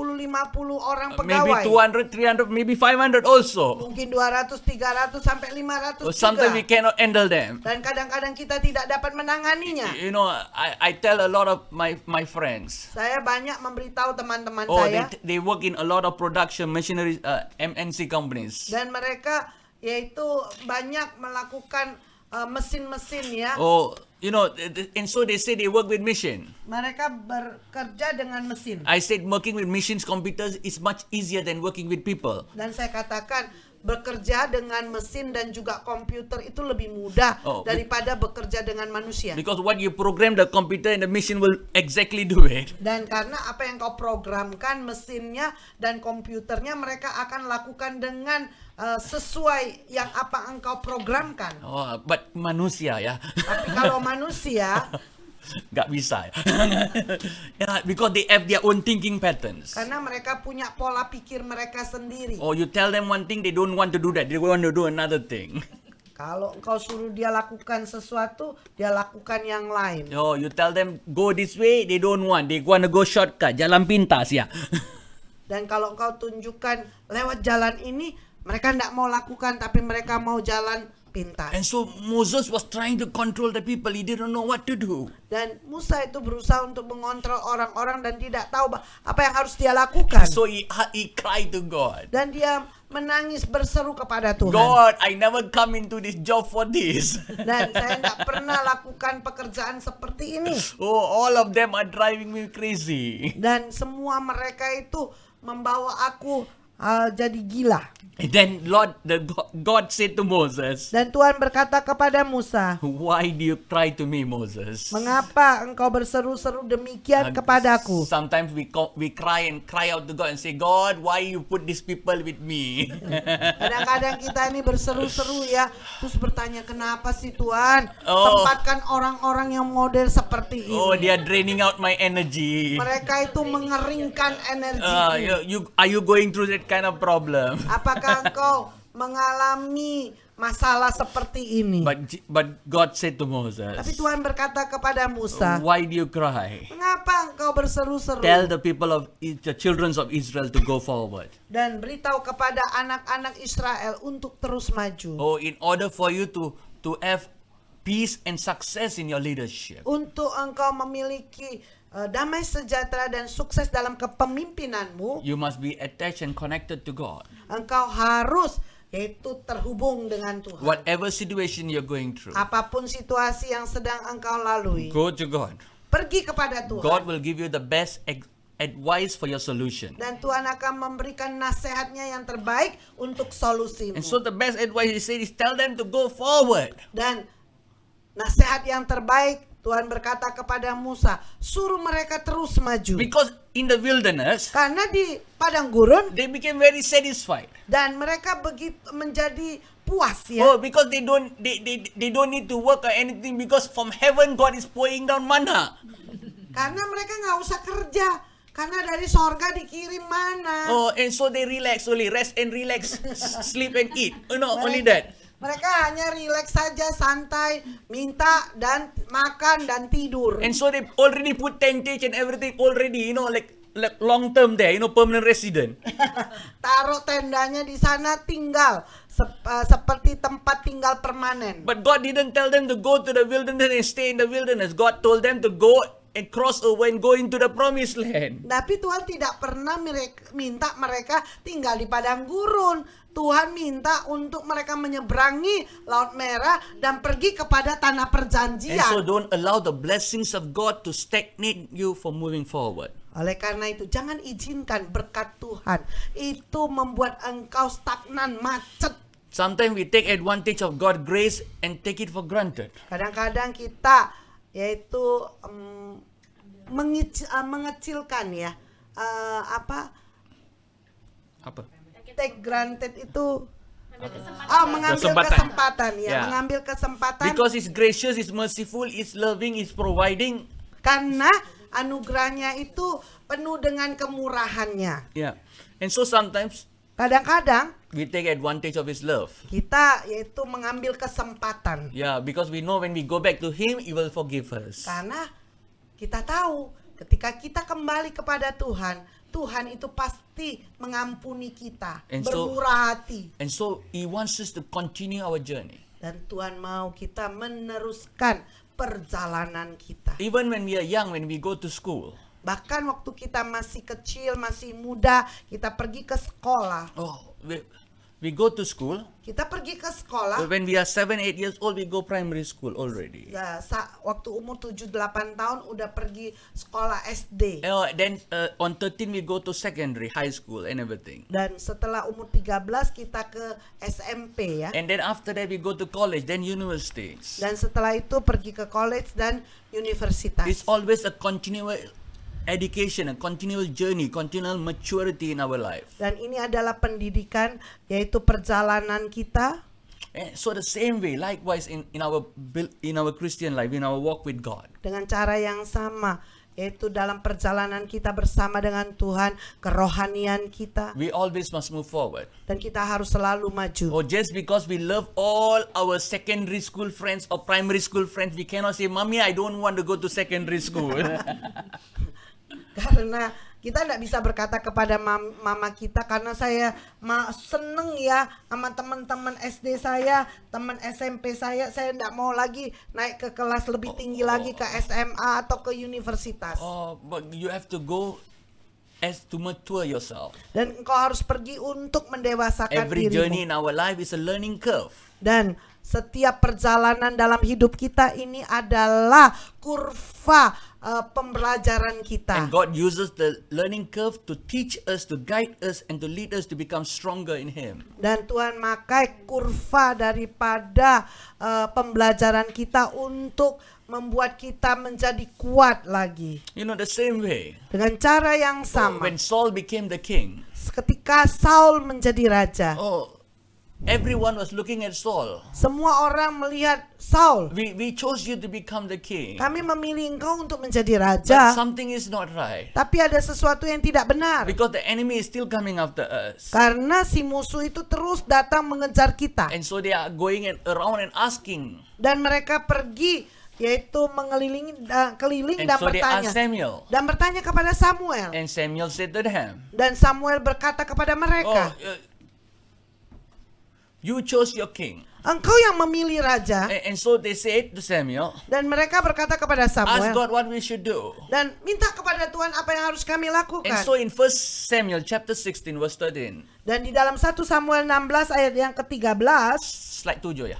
orang Maybe pegawai. 200, 300, maybe 500 also. Mungkin 200, 300 sampai 500 Or sometimes we juga. cannot handle them. Dan kadang-kadang kita tidak dapat menanganinya. You know, I tell a lot of my friends. Saya banyak memberitahu teman-teman Oh, saya. they work in a lot of production machinery, MNC companies. Dan mereka yaitu banyak melakukan mesin-mesin ya. Oh, you know, and so they say they work with machine. Mereka bekerja dengan mesin. I said working with machines, computers is much easier than working with people. Dan saya katakan bekerja dengan mesin dan juga komputer itu lebih mudah Oh, daripada bekerja dengan manusia. Because what you program the computer and the machine will exactly do it. Dan karena apa yang kau programkan mesinnya dan komputernya mereka akan lakukan dengan sesuai yang apa engkau programkan. Oh, but manusia ya, Tapi kalau manusia, nggak bisa. Yeah, because they have their own thinking patterns. karena mereka punya pola pikir mereka sendiri. Or you tell them one thing, they don't want to do that. They want to do another thing. Kalau engkau suruh dia lakukan sesuatu, dia lakukan yang lain. Oh, you tell them go this way, they don't want. They want to go shortcut, jalan pintas ya. Dan kalau engkau tunjukkan lewat jalan ini, mereka tidak mau lakukan, tapi mereka mau jalan pintas. And so Moses was trying to control the people. He didn't know what to do. Dan Musa itu berusaha untuk mengontrol orang-orang dan tidak tahu apa yang harus dia lakukan. So he cried to God. Dan dia menangis berseru kepada Tuhan. God, I never come into this job for this. Dan saya tidak pernah lakukan pekerjaan seperti ini. Oh, all of them are driving me crazy. Dan semua mereka itu membawa aku jadi gila. And then God said to Moses, Dan Tuhan berkata kepada Musa, why do you cry to me, Moses? mengapa engkau berseru-seru demikian kepadaku? Sometimes we cry out to God and say, God, why you put these people with me? Kadang-kadang kita ini berseru-seru ya, terus bertanya kenapa sih Tuhan Oh. tempatkan orang-orang yang model seperti ini. Oh, they are draining out my energy. Mereka itu mengeringkan energi. Are you going through that kind of problem? Apakah engkau mengalami masalah seperti ini? But God said to Moses, Tapi Tuhan berkata kepada Musa, why do you cry? mengapa engkau berseru-seru? Tell the people of the children of Israel to go forward. Dan beritahu kepada anak-anak Israel untuk terus maju. Oh, in order for you to have peace and success in your leadership, Untuk engkau memiliki damai sejahtera dan sukses dalam kepemimpinanmu, you must be attached and connected to God. engkau harus yaitu terhubung dengan Tuhan. Whatever situation you're going through, Apapun situasi yang sedang engkau lalui, go to God. pergi kepada Tuhan. God will give you the best advice for your solution. Dan Tuhan akan memberikan nasihatnya yang terbaik untuk solusimu. And so the best advice he said is tell them to go forward. Dan nasihat yang terbaik Tuhan berkata kepada Musa, suruh mereka terus maju. Because in the wilderness, Karena di padang gurun they became very satisfied. dan mereka begitu menjadi puas ya. Oh, because they don't need to work or anything because from heaven God is pouring down manna. Karena mereka nggak usah kerja. Karena dari sorga dikirim mana. Oh, and so they relax only, rest and relax, sleep and eat. You know, only that. Mereka hanya rileks saja, santai, minta dan makan dan tidur. And so they already put tentage and everything already, you know, like like long term there, permanent resident. Taruh tendanya di sana, tinggal seperti tempat tinggal permanen. But God didn't tell them to go to the wilderness and stay in the wilderness. God told them to go and cross over and go into the promised land. Tapi Tuhan tidak pernah minta mereka tinggal di padang gurun. Tuhan minta untuk mereka menyeberangi Laut Merah dan pergi kepada tanah And so perjanjian. don't allow the blessings of God to stagnate you from moving forward. Oleh karena itu, jangan izinkan berkat Tuhan itu membuat engkau stagnan, macet. Sometimes we take advantage of God's grace and take it for granted. Kadang-kadang kita yaitu mengecilkan ya, Apa? take granted itu mengambil Kesempatan. kesempatan ya, Yeah. mengambil kesempatan Because He's gracious, He's merciful, He's loving, He's providing. karena anugerahnya itu penuh dengan kemurahannya. Yeah. And so sometimes Kadang-kadang we take advantage of His love. kita yaitu mengambil kesempatan Yeah, because we know when we go back to Him, He will forgive us. karena kita tahu ketika kita kembali kepada Tuhan, Tuhan itu pasti mengampuni kita, And so- bermurah hati. And so He wants us to continue our journey. Dan Tuhan mau kita meneruskan perjalanan kita. Even when we are young, when we go to school. Bahkan waktu kita masih kecil, masih muda, kita pergi ke sekolah. Oh, we go to school. Kita pergi ke sekolah. But when we are 7, 8 years old, we go primary school already. Ya, waktu umur 7-8 tahun udah pergi sekolah SD. Then on 13 we go to secondary, high school and everything. Dan setelah umur 13 kita ke SMP ya. And then after that we go to college, then universities. Dan setelah itu pergi ke college dan universitas. It's always a continual education, a continual journey, continual maturity in our life. Dan ini adalah pendidikan, yaitu perjalanan kita. And so the same way, likewise in our Christian life, in our walk with God. Dengan cara yang sama, yaitu dalam perjalanan kita bersama dengan Tuhan, kerohanian kita. We always must move forward. Dan kita harus selalu maju. Or just because we love all our secondary school friends or primary school friends, we cannot say, Mommy, I don't want to go to secondary school. Karena kita tidak bisa berkata kepada mama kita, karena saya seneng ya sama teman-teman SD saya, teman SMP saya tidak mau lagi naik ke kelas lebih tinggi lagi ke SMA atau ke universitas. Oh, but you have to go as to mature yourself. Dan engkau harus pergi untuk mendewasakan Every journey dirimu. in our life is a learning curve. Dan setiap perjalanan dalam hidup kita ini adalah kurva pembelajaran kita. And God uses the learning curve to teach us, to guide us, and to lead us to become stronger in Him. Dan Tuhan pakai kurva daripada pembelajaran kita untuk membuat kita menjadi kuat lagi. You know, the same way. Dengan cara yang sama, When Saul became the king, ketika Saul menjadi raja, everyone was looking at Saul. semua orang melihat Saul. We chose you to become the king. Kami memilih engkau untuk menjadi But raja, something is not right. tapi ada sesuatu yang tidak benar. Because the enemy is still coming after us. Karena si musuh itu terus datang mengejar kita. And so they are going around and asking. Dan mereka pergi, yaitu mengelilingi keliling And dan so they bertanya. asked Samuel. Dan bertanya kepada Samuel. And Samuel said to them, Dan Samuel berkata kepada mereka, you chose your king. engkau yang memilih raja. And so they said to Samuel, Dan mereka berkata kepada ask Samuel, God what we should do. dan minta kepada Tuhan apa yang harus kami And lakukan. so in 1 Samuel chapter 16 verse 13, Dan di dalam 1 Samuel 16 ayat yang ke-13, slide 7 ya.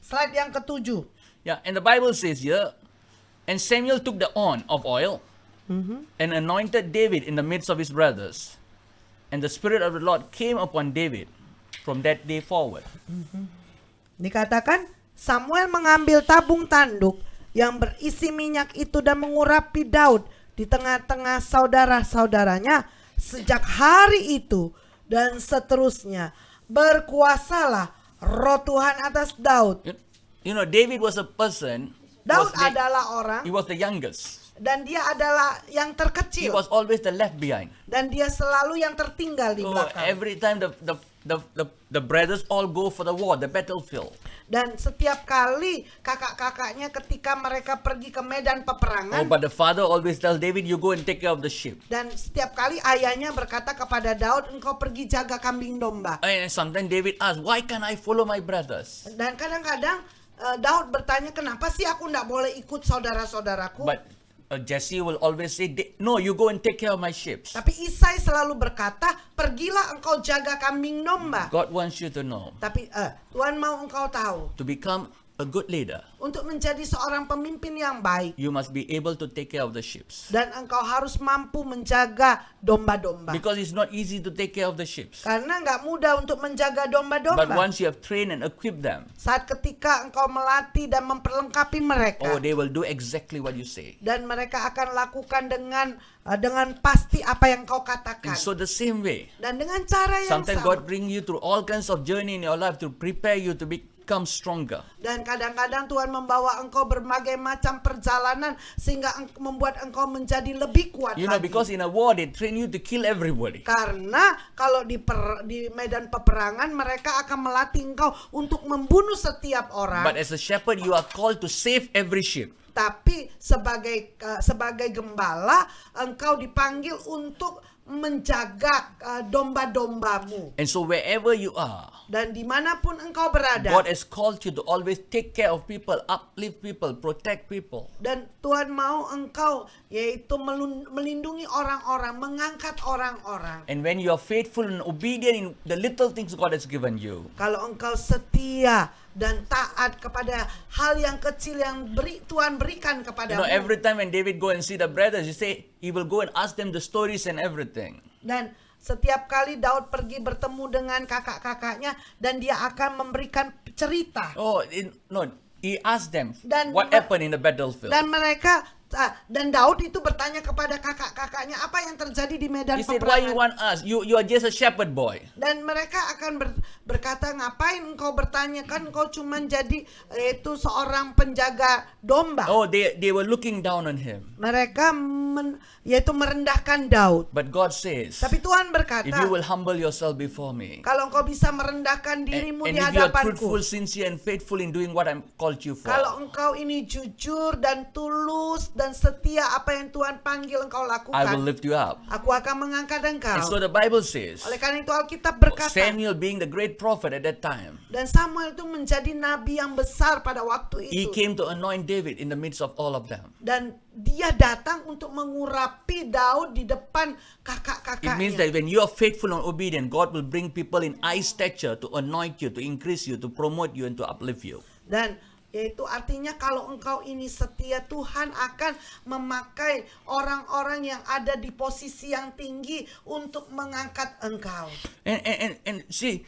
slide yang ke-7. Yeah, and the Bible says here, and Samuel took the horn of oil and anointed David in the midst of his brothers. And the Spirit of the Lord came upon David from that day forward. Dikatakan Samuel mengambil tabung tanduk yang berisi minyak itu dan mengurapi Daud di tengah-tengah saudara-saudaranya. Sejak hari itu dan seterusnya berkuasalah Roh Tuhan atas Daud. You know, David was a person, Daud adalah orang he was the youngest. dan dia adalah yang He terkecil was always the left behind. dan dia selalu yang tertinggal di So belakang. every time the brothers all go for the war, the battlefield. Dan setiap kali kakak-kakaknya ketika mereka pergi ke medan Oh, peperangan, but the father always tells David, you go and take care of the sheep. dan setiap kali ayahnya berkata kepada Daud, engkau pergi jaga kambing domba. And sometimes David asks, why can't I follow my brothers? Dan kadang-kadang Daud bertanya, kenapa sih aku tidak boleh ikut saudara-saudaraku? But Jesse will always say, no, you go and take care of my sheep. Tapi Isai selalu berkata, pergilah engkau jaga kambing domba. God wants you to know, Tapi Tuhan mau engkau tahu, to become a good leader, untuk menjadi seorang pemimpin yang baik, you must be able to take care of the sheep. dan engkau harus mampu menjaga domba-domba. Because it's not easy to take care of the sheep. Karena nggak mudah untuk menjaga But domba-domba. once you have trained and equipped them, Saat ketika engkau melatih dan memperlengkapi mereka, they will do exactly what you say. dan mereka akan lakukan dengan pasti apa yang kau katakan. And so the same way, Dan dengan cara yang sometimes sama. God bring you through all kinds of journey in your life to prepare you to become stronger. Dan kadang-kadang Tuhan membawa engkau berbagai macam perjalanan sehingga membuat engkau menjadi lebih kuat You know, lagi. because in a war, they train you to kill everybody. Karena kalau di medan peperangan mereka akan melatih engkau untuk membunuh setiap orang. But as a shepherd, you are called to save every sheep. Tapi sebagai gembala engkau dipanggil untuk menjaga domba-dombamu. And so wherever you are, Dan dimanapun engkau berada, God has called you to always take care of people, uplift people, protect people. dan Tuhan mau engkau yaitu melindungi orang-orang, mengangkat orang-orang. And when you are faithful and obedient in the little things God has given you, Kalau engkau setia dan taat kepada hal yang kecil yang Tuhan berikan you kepadamu. know, every time when David go and see the brothers, he will go and ask them the stories and everything. Dan setiap kali Daud pergi bertemu dengan kakak-kakaknya, dan dia akan memberikan cerita. He asked them Dan- what happened in the battlefield. Dan mereka dan Daud itu bertanya kepada kakak-kakaknya apa yang terjadi di medan He said, why you peperangan. want us? You are just a shepherd boy. Dan mereka akan berkata, ngapain engkau bertanya, kan engkau cuma jadi yaitu seorang penjaga domba. They were looking down on him. Mereka yaitu merendahkan Daud. But God says, Tapi Tuhan berkata, if you will humble yourself before me, kalau engkau bisa merendahkan dirimu and di if you are hadapanku, truthful, sincere, and faithful in doing what I'm called you for, kalau engkau ini jujur dan tulus dan setia apa yang Tuhan panggil engkau I will lakukan, lift you up. aku akan mengangkat engkau. And so the Bible says, Oleh karena itu Alkitab berkata, Samuel being the great prophet at that time, dan Samuel itu menjadi nabi yang besar pada waktu he itu. came to anoint David in the midst of all of them. Dan dia datang untuk mengurapi Daud di depan It means that kakak-kakaknya. when you are faithful and obedient, God will bring people in high stature to anoint you, to increase you, to promote you, and to uplift you. Dan yaitu artinya kalau engkau ini setia, Tuhan akan memakai orang-orang yang ada di posisi yang tinggi untuk mengangkat engkau. And see,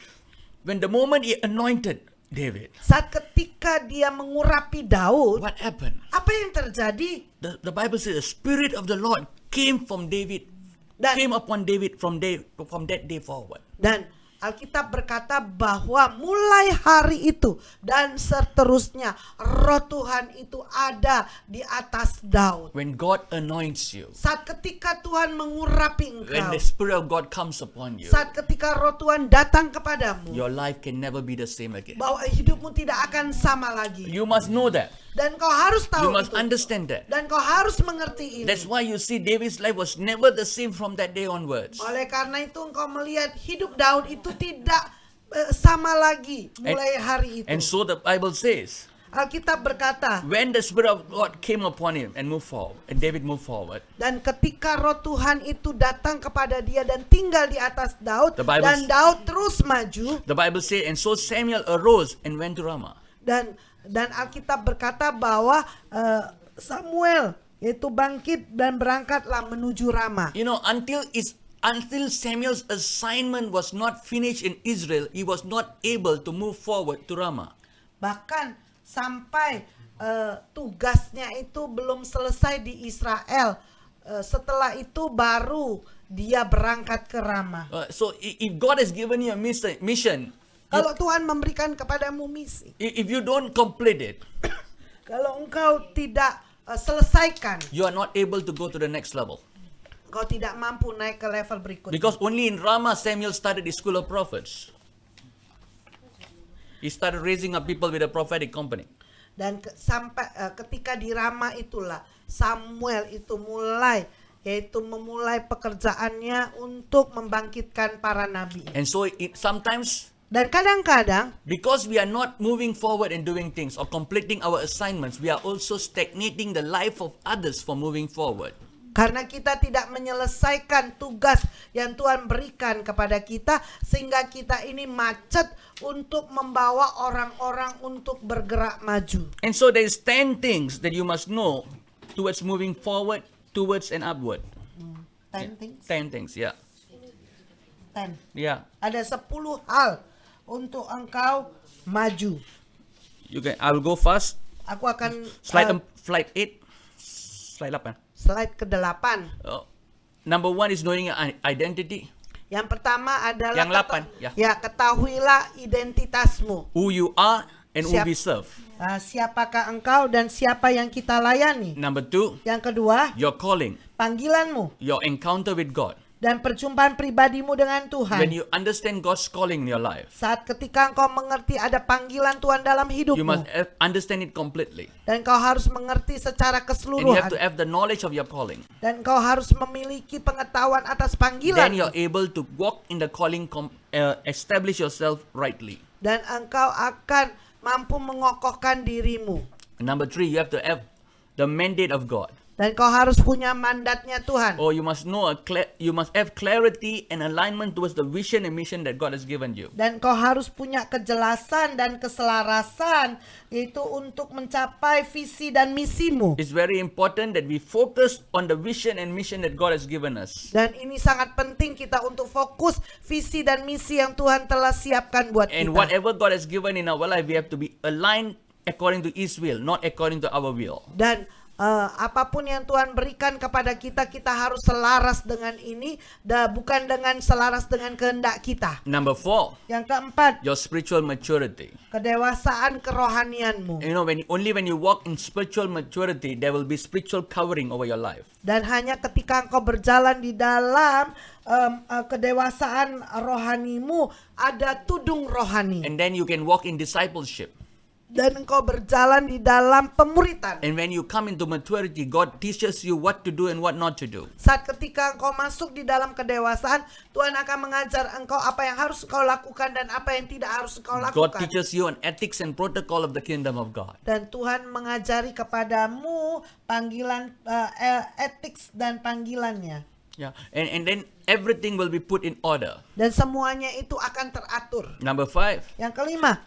when the moment he anointed David, Saat ketika dia mengurapi Daud, what happened? apa yang terjadi? The Bible says the Spirit of the Lord came from David, Dan- came upon David from that day forward. Dan Alkitab berkata bahwa mulai hari itu dan seterusnya roh Tuhan itu ada di atas Daud. When God anoints you, Saat ketika Tuhan mengurapi when engkau, the Spirit of God comes upon you, saat ketika roh Tuhan datang kepadamu, your life can never be the same again. bahwa hidupmu tidak akan sama lagi. You must know that. Dan kau harus You tahu must itu. understand that. Dan kau harus mengerti ini. That's why you see David's life was never the same from that day onwards. Oleh karena itu engkau melihat hidup Daud itu tidak sama lagi mulai hari itu. And so the Bible says, Alkitab berkata, when the Spirit of God came upon him and moved forward, and David moved forward, dan ketika roh Tuhan itu datang kepada dia dan tinggal di atas Daud, The Bible- dan Daud terus maju, the Bible says, and so Samuel arose and went to Ramah. dan Alkitab berkata bahwa Samuel itu bangkit dan berangkatlah menuju Rama. You know, until Samuel's assignment was not finished in Israel, he was not able to move forward to Ramah. Bahkan sampai tugasnya itu belum selesai di Israel. Setelah itu baru dia berangkat ke Rama. So if God has given you a mission, Kalau Tuhan memberikan kepadamu misi, if you don't complete it, kalau engkau tidak selesaikan, you are not able to go to the next level. engkau tidak mampu naik ke level berikutnya. Because only in Ramah Samuel started the school of prophets. He started raising up people with a prophetic company. Dan sampai ketika di Rama itulah Samuel itu memulai pekerjaannya untuk membangkitkan para nabi. And so sometimes, Dan kadang-kadang because we are not moving forward and doing things or completing our assignments, we are also stagnating the life of others from moving forward. karena kita tidak menyelesaikan tugas yang Tuhan berikan kepada kita, sehingga kita ini macet untuk membawa orang-orang untuk bergerak maju. And so there's 10 things that you must know towards moving forward, towards and upward. 10 things? 10 things, yeah. 10. Yeah. Ada 10 hal untuk engkau maju. I will go fast. Aku akan Slide 8. Slide 8. slide ke-8. Number 1 is knowing your identity. Yang pertama adalah Yang 8, ya. ketahuilah identitasmu. Who you are and who Siap. we serve. Siapakah engkau dan siapa yang kita layani. Number 2, Yang kedua, your calling, panggilanmu your encounter with God. dan perjumpaan pribadimu dengan Tuhan. When you understand God's calling in your life, Saat ketika engkau mengerti ada panggilan Tuhan dalam you hidupmu, must understand it completely. dan engkau harus mengerti secara And you have keseluruhan, to have the knowledge of your calling. dan engkau harus memiliki pengetahuan atas Then panggilan, you're able to walk in the calling, establish yourself rightly. dan engkau akan mampu mengokohkan dirimu. Number 3, you have to have the mandate of God. Dan kau harus punya mandatnya Tuhan. Or you must know you must have clarity and alignment towards the vision and mission that God has given you. Dan kau harus punya kejelasan dan keselarasan, yaitu untuk mencapai visi dan misimu. It's very important that we focus on the vision and mission that God has given us. Dan ini sangat penting kita untuk fokus visi dan misi yang Tuhan telah siapkan buat And kita. whatever God has given in our life, we have to be aligned according to His will, not according to our will. Dan apapun yang Tuhan berikan kepada kita, kita harus selaras dengan ini, bukan dengan selaras dengan kehendak kita. Number 4, Yang keempat, your spiritual maturity. kedewasaan kerohanianmu. You know, only when you walk in spiritual maturity, there will be spiritual covering over your life. Dan hanya ketika engkau berjalan di dalam kedewasaan rohanimu, ada tudung rohani. And then you can walk in discipleship. Dan engkau berjalan di dalam pemuritan. And when you come into maturity, God teaches you what to do and what not to do. Saat ketika engkau masuk di dalam kedewasaan, Tuhan akan mengajar engkau apa yang harus engkau lakukan dan apa yang tidak harus engkau God lakukan. teaches you on ethics and protocol of the kingdom of God. Dan Tuhan mengajari kepadamu panggilan etik dan panggilannya. Yeah, and then everything will be put in order. Dan semuanya itu akan teratur. Number 5, Yang kelima,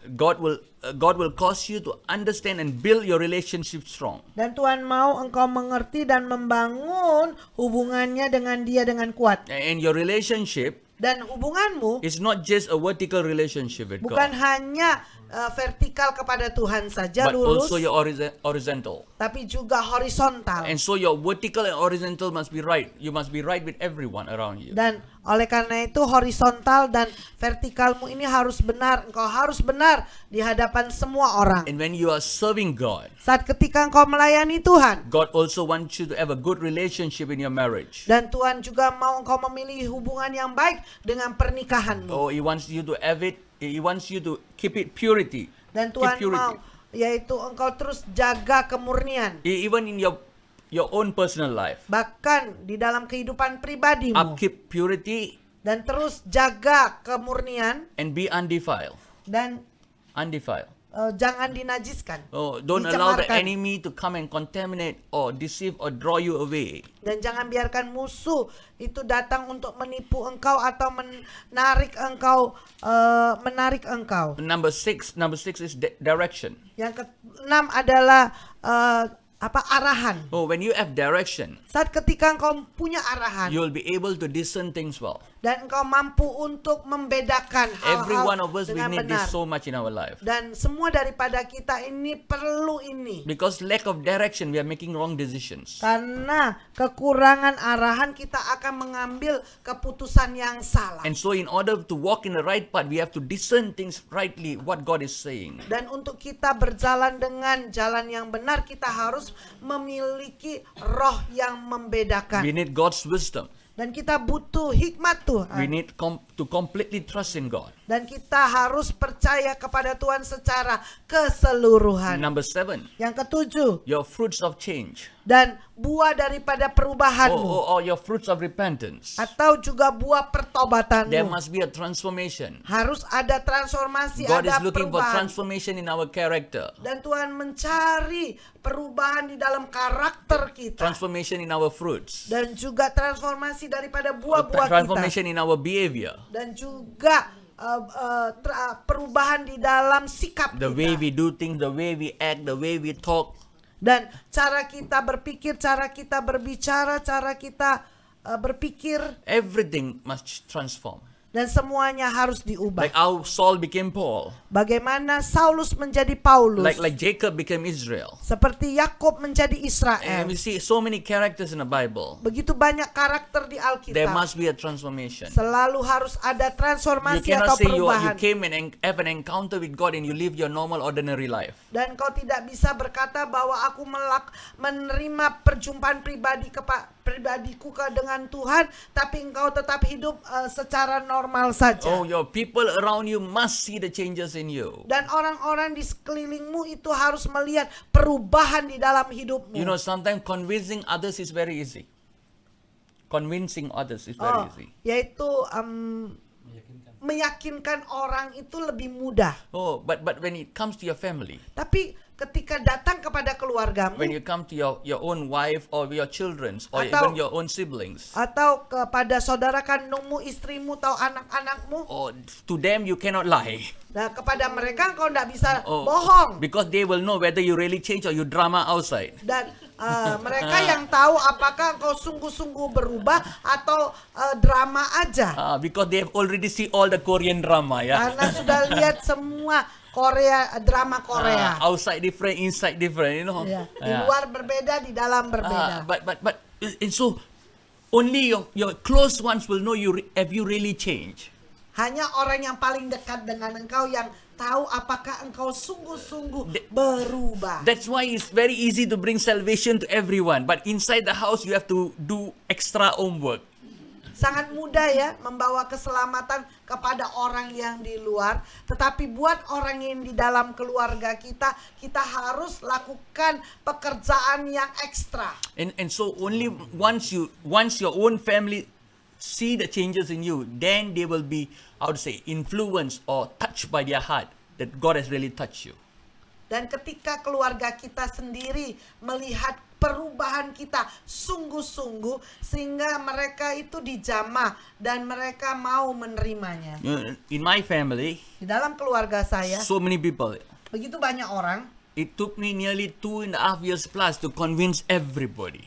God will cause you to understand and build your relationship strong. dan Tuhan mau engkau mengerti dan membangun hubungannya dengan Dia dengan kuat. And your relationship Dan hubunganmu is not just a vertical relationship with bukan God, hanya vertikal kepada Tuhan saja, but lurus, also your horizontal. tapi juga horizontal. And so your vertical and horizontal must be right. You must be right with everyone around you. Dan oleh karena itu horizontal dan vertikalmu ini harus benar. Engkau harus benar di hadapan semua orang. And when you are serving God, Saat ketika engkau melayani Tuhan, God also wants you to have a good relationship in your marriage. dan Tuhan juga mau engkau memilih hubungan yang baik dengan pernikahanmu. Oh, He wants you to have it. He wants you to keep it purity. Dan Keep Tuhan purity. mau yaitu engkau terus jaga kemurnian. Even in your own personal life. Bahkan di dalam kehidupan pribadimu. Upkeep purity Dan terus jaga kemurnian and be undefiled. dan Undefiled. jangan dinajiskan. Oh, don't allow the Dicemarkan. enemy to come and contaminate or deceive or draw you away. Dan jangan biarkan musuh itu datang untuk menipu engkau atau menarik engkau. Number six is direction. Yang keenam adalah arahan. Oh, when you have direction, Saat ketika engkau punya arahan you will be able to discern things well. dan engkau mampu untuk membedakan Every hal-hal one of us, we dengan need benar. this so much in our life. Dan semua daripada kita ini perlu ini. Because lack of direction, we are making wrong decisions. Karena kekurangan arahan kita akan mengambil keputusan yang salah. And so in order to walk in the right path, we have to discern things rightly, what God is saying. Dan untuk kita berjalan dengan jalan yang benar, kita harus memiliki roh yang membedakan. We need God's wisdom. Dan kita butuh hikmat We Tuhan. need to completely trust in God. Dan kita harus percaya kepada Tuhan secara keseluruhan. Number 7, Yang ketujuh, your fruits of change. dan buah daripada perubahanmu. Or your fruits of repentance. Atau juga buah There pertobatanmu. must be a transformation. Harus ada transformasi, God is ada looking for perubahan. transformation in our character, Dan Tuhan mencari perubahan di dalam karakter kita. transformation in our fruits, Dan juga transformasi daripada buah-buah kita. transformation in our behavior, Dan juga perubahan di dalam sikap the way kita. we do things, the way we act, the way we talk. Dan cara kita berpikir, cara kita berbicara, cara kita berpikir. Everything must transform. Dan semuanya harus diubah. Like how Saul became Paul, Bagaimana Saulus menjadi Paulus. like Jacob became Israel. Seperti Yakub menjadi And Israel. we see so many characters in the Bible. Begitu banyak karakter di There Alkitab. must be a transformation. Selalu harus ada You transformasi cannot atau say you perubahan. came and have an encounter with God and you live your normal ordinary life. Dan kau tidak bisa berkata bahwa aku menerima perjumpaan pribadiku dengan Tuhan, tapi engkau tetap hidup secara normal saja. Oh, your people around you must see the changes in you. Dan orang-orang di sekelilingmu itu harus melihat perubahan di dalam hidupmu. You know, sometimes convincing others is very easy. Convincing others is very easy. Yaitu meyakinkan orang itu lebih mudah. Oh, but when it comes to your family, Tapi ketika datang kepada keluargamu when you come to your own wife or your children or Atau- even your own siblings, atau kepada saudara kandungmu, istrimu, atau anak-anakmu, or to them you cannot lie. nah kepada mereka engkau tidak bisa Oh, bohong. because they will know whether you really change or you drama outside. Dan mereka yang tahu apakah engkau sungguh-sungguh berubah atau drama aja. Because they have already see all the Korean drama, yeah. Karena sudah lihat semua drama Korea. Outside different, inside different, you know. Ya, di Yeah. luar berbeda, di dalam berbeda. But and so only your close ones will know have you really changed. Hanya orang yang paling dekat dengan engkau yang tahu apakah engkau sungguh-sungguh berubah. That's why it's very easy to bring salvation to everyone, but inside the house you have to do extra homework. Sangat mudah ya membawa keselamatan kepada orang yang di luar, tetapi buat orang yang di dalam keluarga kita, kita harus lakukan pekerjaan yang ekstra. And so only once your own family see the changes in you, then they will be, how to say, influenced or touched by their heart that God has really touched you. Dan ketika keluarga kita sendiri melihat perubahan kita sungguh-sungguh, sehingga mereka itu dijamah dan mereka mau menerimanya. In my family, Di dalam keluarga saya, so many people. begitu banyak orang, It took me nearly 2.5 years plus to convince everybody.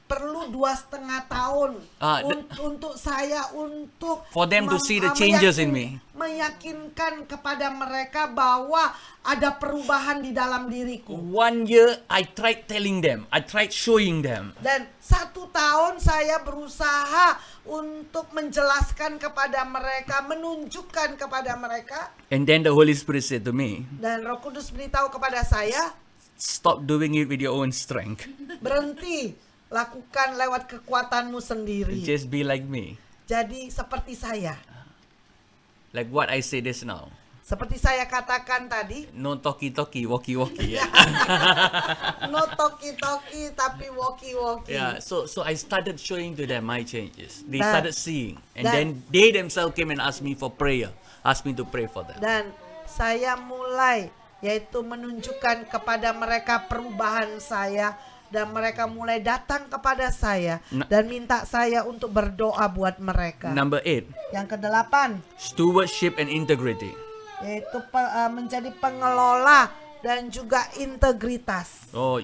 perlu 2,5 tahun The- untuk saya untuk For them to see the changes in me. meyakinkan kepada mereka bahwa ada perubahan di dalam diriku. 1 year, I tried telling them, I tried showing them. Dan 1 tahun saya berusaha untuk menjelaskan kepada mereka, menunjukkan kepada mereka, And then the Holy Spirit said to me, dan Roh Kudus beritahu kepada saya, stop doing it with your own strength. berhenti, lakukan lewat kekuatanmu sendiri. Just be like me. Jadi seperti saya. Like what I say this now. Seperti saya katakan tadi, No talky-talky, walkie-walkie. Yeah. no toki-toki tapi walkie-walkie. Yeah, so I started showing to them my changes. They Dan- started seeing. And dan- then they themselves came and asked me for prayer. Asked me to pray for them. Dan saya mulai yaitu menunjukkan kepada mereka perubahan saya, dan mereka mulai datang kepada saya dan minta saya untuk berdoa buat mereka. Number 8, Yang ke-8 stewardship and integrity. yaitu menjadi pengelola dan juga integritas. Oh,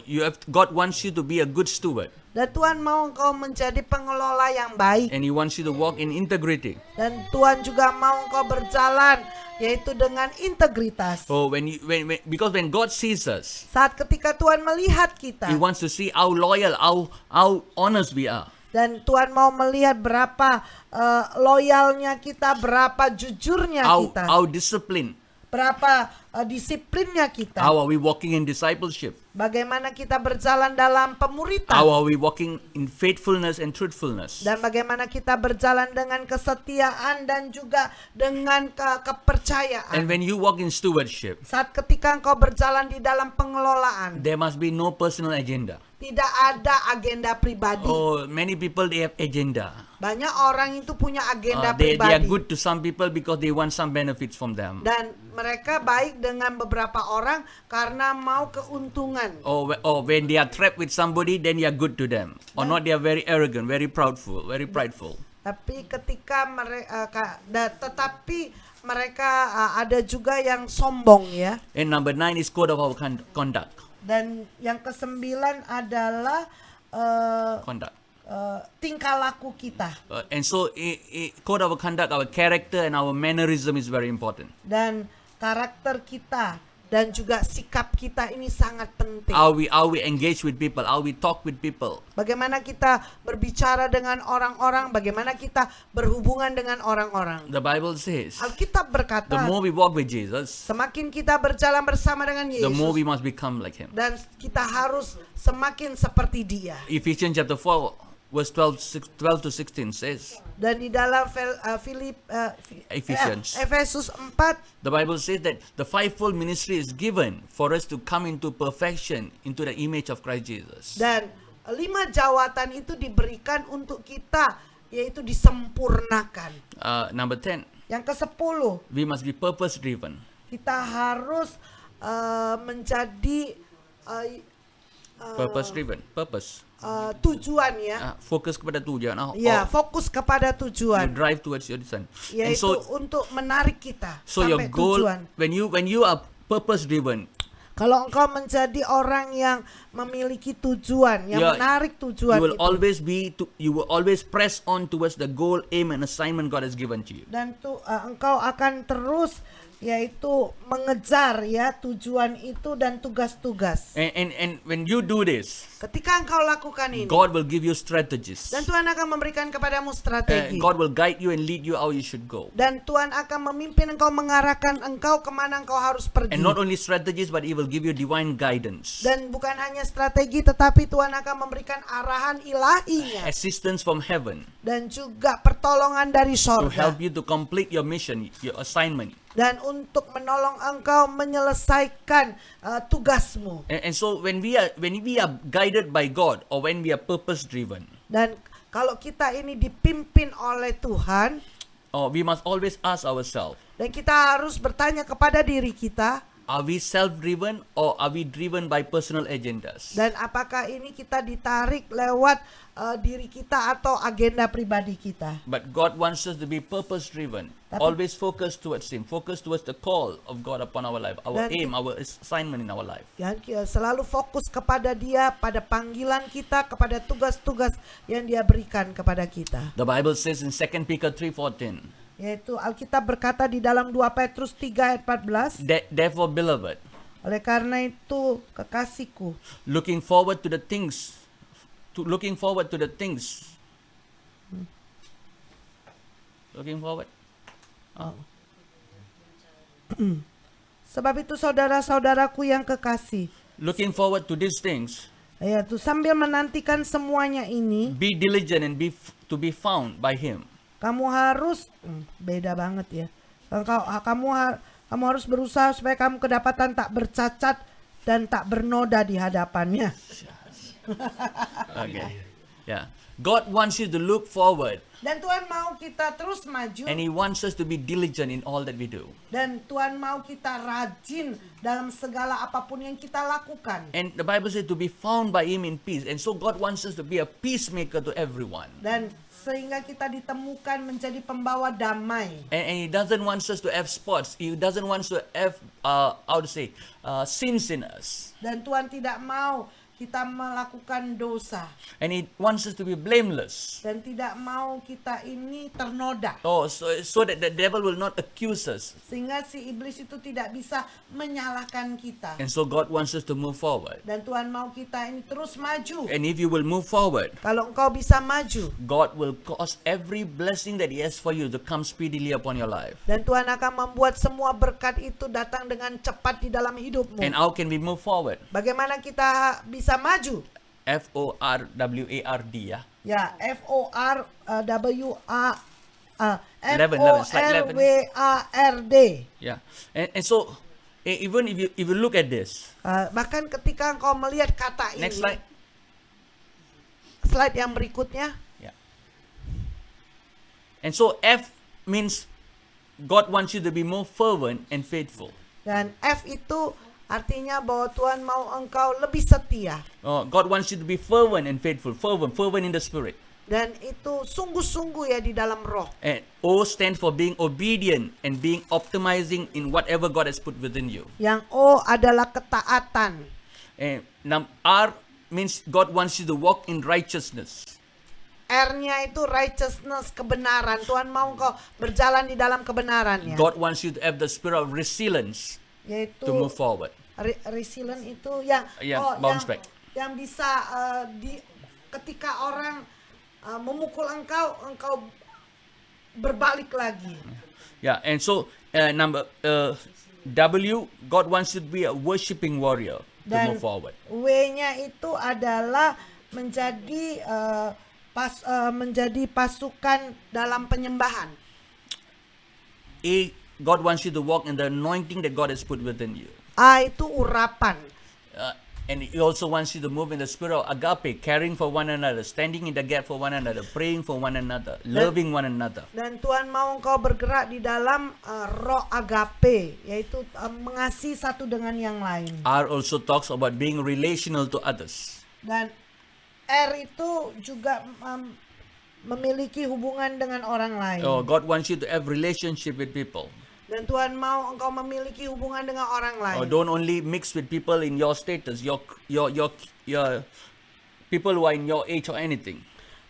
God wants you to be a good steward. Dan Tuhan mau engkau menjadi pengelola yang baik. And He wants you to walk in integrity. Dan Tuhan juga mau engkau berjalan yaitu dengan integritas. Oh, because when God sees us, Saat ketika Tuhan melihat kita, He wants to see how loyal, how honest we are. dan Tuhan mau melihat berapa loyalnya kita, berapa jujurnya kita, How disciplined berapa disiplinnya kita. How are we walking in discipleship? Bagaimana kita berjalan dalam pemuritan. How are we walking in faithfulness and truthfulness? Dan bagaimana kita berjalan dengan kesetiaan dan juga dengan kepercayaan. And when you walk in stewardship, Saat ketika engkau berjalan di dalam pengelolaan, there must be no personal agenda. tidak ada agenda pribadi. Oh, many people, they have agenda. Banyak orang itu punya agenda They are pribadi. good to some people because they want some benefits from them. Dan mereka baik dengan beberapa orang karena mau keuntungan. Or when they are trapped with somebody, then you are good to them. Or not, they are very arrogant, very proudful, very prideful. Tapi ketika mereka, tetapi mereka ada juga yang sombong ya. And number 9 is code of our conduct. Dan yang kesembilan adalah Conduct. tingkah laku kita. And so, code of our conduct, our character and our mannerism is very important. Dan karakter kita dan juga sikap kita ini sangat penting. How we engage with people, how we talk with people. Bagaimana kita berbicara dengan orang-orang, bagaimana kita berhubungan dengan orang-orang. The Bible says, Alkitab the berkata, more we walk with Jesus, semakin kita berjalan bersama dengan the more Yesus, we must become like Him. dan kita harus semakin seperti Dia. Ephesians chapter 4, verse 12 to 16 says, Dan di dalam Ephesians. Efesus 4, The Bible says that the fivefold ministry is given for us to come into perfection, into the image of Christ Jesus. dan 5 jawatan itu diberikan untuk kita, yaitu disempurnakan. Number 10, Yang ke-10, we must be purpose driven. kita harus menjadi Purpose driven, purpose. tujuan ya. Fokus kepada tujuan. Ya, fokus kepada You tujuan, drive towards your desire. And yaitu so, untuk menarik kita your sampai goal, tujuan. when you are purpose driven, Kalau engkau menjadi orang yang memiliki tujuan, yang Yeah, menarik tujuan you will itu, you will always press on towards the goal, aim, and assignment God has given to you. dan engkau akan terus yaitu mengejar ya tujuan itu dan tugas-tugas. And when you do this, Ketika engkau lakukan ini, God will give you strategies. dan Tuhan akan memberikan kepadamu strategi. God will guide you and lead you how you should go. Dan Tuhan akan memimpin engkau, mengarahkan engkau kemana engkau harus pergi. And not only strategies, but He will give you divine guidance, Dan bukan hanya strategi, tetapi Tuhan akan memberikan arahan ilahinya. assistance from heaven Dan juga pertolongan dari to sorga. help you to complete your mission, your assignment. Dan untuk menolong engkau menyelesaikan tugasmu. And so when we are guided by God, or when we are purpose driven, Dan kalau kita ini dipimpin oleh Tuhan, we must always ask ourselves, dan kita harus bertanya kepada diri kita, are we self-driven or are we driven by personal agendas? dan apakah ini kita ditarik lewat diri kita atau agenda pribadi kita. But God wants us to be purpose-driven, always focus towards Him, focus towards the call of God upon our life, our Dan aim, our assignment in our life. Ya, selalu fokus kepada Dia, pada panggilan kita, kepada tugas-tugas yang Dia berikan kepada kita. The Bible says in 2 Peter 3:14, Yaitu Alkitab berkata di dalam 2 Petrus 3 ayat 14, therefore, beloved, oleh karena itu kekasihku, looking forward to the things, looking forward. sebab itu saudara-saudaraku yang kekasih, Looking forward to these things, yaitu sambil menantikan semuanya ini, be diligent and to be found by Him. kamu harus beda banget ya. Kamu harus berusaha supaya kamu kedapatan tak bercacat dan tak bernoda di hadapannya. Okay. Yeah. God wants you to look forward, Dan Tuhan mau kita terus maju, and He wants us to be diligent in all that we do. dan Tuhan mau kita rajin dalam segala apapun yang kita lakukan. And the Bible says to be found by Him in peace. And so God wants us to be a peacemaker to everyone. Dan sehingga kita ditemukan menjadi pembawa damai. And He doesn't want us to have spots. He doesn't want us to have, sins in us. Dan Tuhan tidak mau kita melakukan dosa and He wants us to be blameless. dan tidak mau kita ini ternoda. Oh, so that the devil will not accuse us. Sehingga si iblis itu tidak bisa menyalahkan kita. And so God wants us to move forward. Dan Tuhan mau kita ini terus maju. And if you will move forward, Kalau engkau bisa maju, God will cause every blessing that He has for you to come speedily upon your life. dan Tuhan akan membuat semua berkat itu datang dengan cepat di dalam hidupmu. And how can we move forward? Bagaimana kita bisa maju? FORWARD, ya. Ya, Slide 11. FORWARD. Yeah. And so even if you look at this, Bahkan ketika engkau melihat kata ini, next slide. slide yang berikutnya, Yeah. And so F means God wants you to be more fervent and faithful. dan F itu artinya bahwa Tuhan mau engkau lebih setia. God wants you to be fervent and faithful. Fervent in the spirit. Dan itu sungguh-sungguh ya di dalam roh. And O stands for being obedient and being optimizing in whatever God has put within you. Yang O adalah ketaatan. And R means God wants you to walk in righteousness. R-nya itu righteousness, kebenaran. Tuhan mau engkau berjalan di dalam kebenarannya. God wants you to have the spirit of resilience Yaitu to move forward. resilient itu yang Bounce back. yang bisa ketika orang memukul engkau berbalik lagi. Yeah, and so number W, God wants you to be a worshiping warrior to Dan move forward. W-nya itu adalah menjadi menjadi pasukan dalam penyembahan. A, God wants you to walk in the anointing that God has put within you. A itu urapan. And He also wants you to move in the spirit of agape, caring for one another, standing in the gap for one another, praying for one another, loving one another. Dan Tuhan mau engkau bergerak di dalam roh agape, yaitu mengasihi satu dengan yang lain. R also talks about being relational to others. Dan R itu juga memiliki hubungan dengan orang lain. God wants you to have relationship with people. Dan Tuhan mau engkau memiliki hubungan dengan orang lain. Don't only mix with people in your status, your people who are in your age or anything.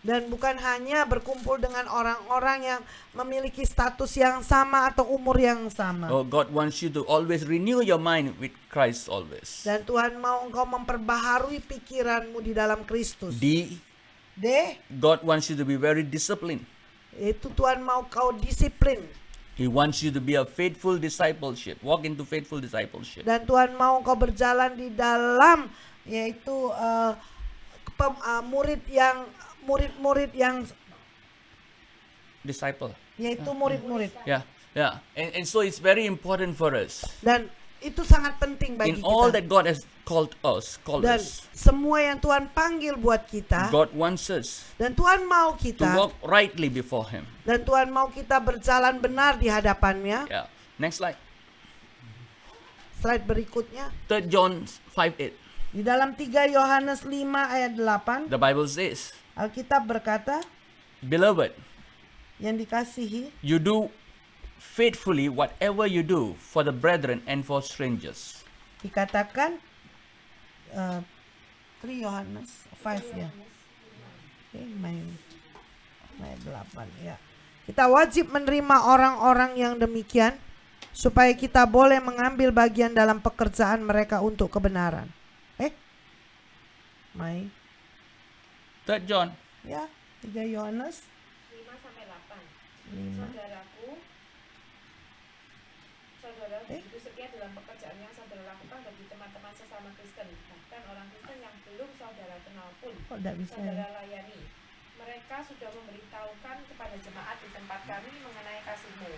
Dan bukan hanya berkumpul dengan orang-orang yang memiliki status yang sama atau umur yang sama. God wants you to always renew your mind with Christ always. Dan Tuhan mau engkau memperbaharui pikiranmu di dalam Kristus. D, God wants you to be very disciplined. Itu Tuhan mau kau disiplin. He wants you to be a faithful discipleship, walk into faithful discipleship. Dan Tuhan mau kau berjalan di dalam yaitu murid-murid yang Disciple. yaitu murid-murid. Yeah. And so it's very important for us. Dan itu sangat penting bagi In all kita. that God has called Dan us, semua yang Tuhan panggil buat kita. God wants us Dan Tuhan mau to kita. walk rightly before Him. Dan Tuhan mau kita berjalan benar di hadapannya. Yeah. Next slide. Slide berikutnya. 3 John 5:8. Di dalam 3 Yohanes 5 ayat 8. The Bible says, Alkitab berkata, Beloved, yang dikasihi, you do faithfully whatever you do for the brethren and for strangers. dikatakan 3 Yohanes 5 ya. Oke, main 8 ya. Kita wajib menerima orang-orang yang demikian supaya kita boleh mengambil bagian dalam pekerjaan mereka untuk kebenaran. Mai 3 John. ya, 3 Yohanes 5. Saudara begitu setia dalam pekerjaan yang saudara lakukan bagi teman-teman sesama Kristen, bahkan orang Kristen yang belum saudara kenal pun Kok tidak bisa ya? saudara layani. Mereka sudah memberitahukan kepada jemaat di tempat kami mengenai kasih-Mu.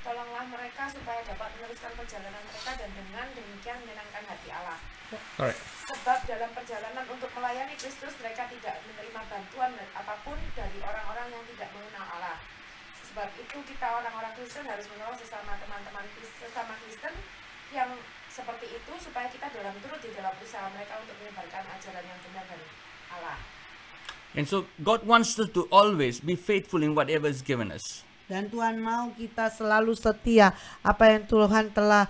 Tolonglah mereka supaya dapat meneruskan perjalanan mereka dan dengan demikian menyenangkan hati Allah. Correct. Sebab dalam perjalanan untuk melayani Kristus mereka tidak menerima bantuan apapun dari orang-orang yang tidak mengenal Allah. Sebab itu kita orang-orang Kristen harus menolong sesama teman-teman sesama Kristen yang seperti itu supaya kita turut di dalam usaha mereka untuk menyebarkan ajaran yang benar dari Allah. And so God wants us to always be faithful in whatever is given us. Dan Tuhan mau kita selalu setia apa yang Tuhan telah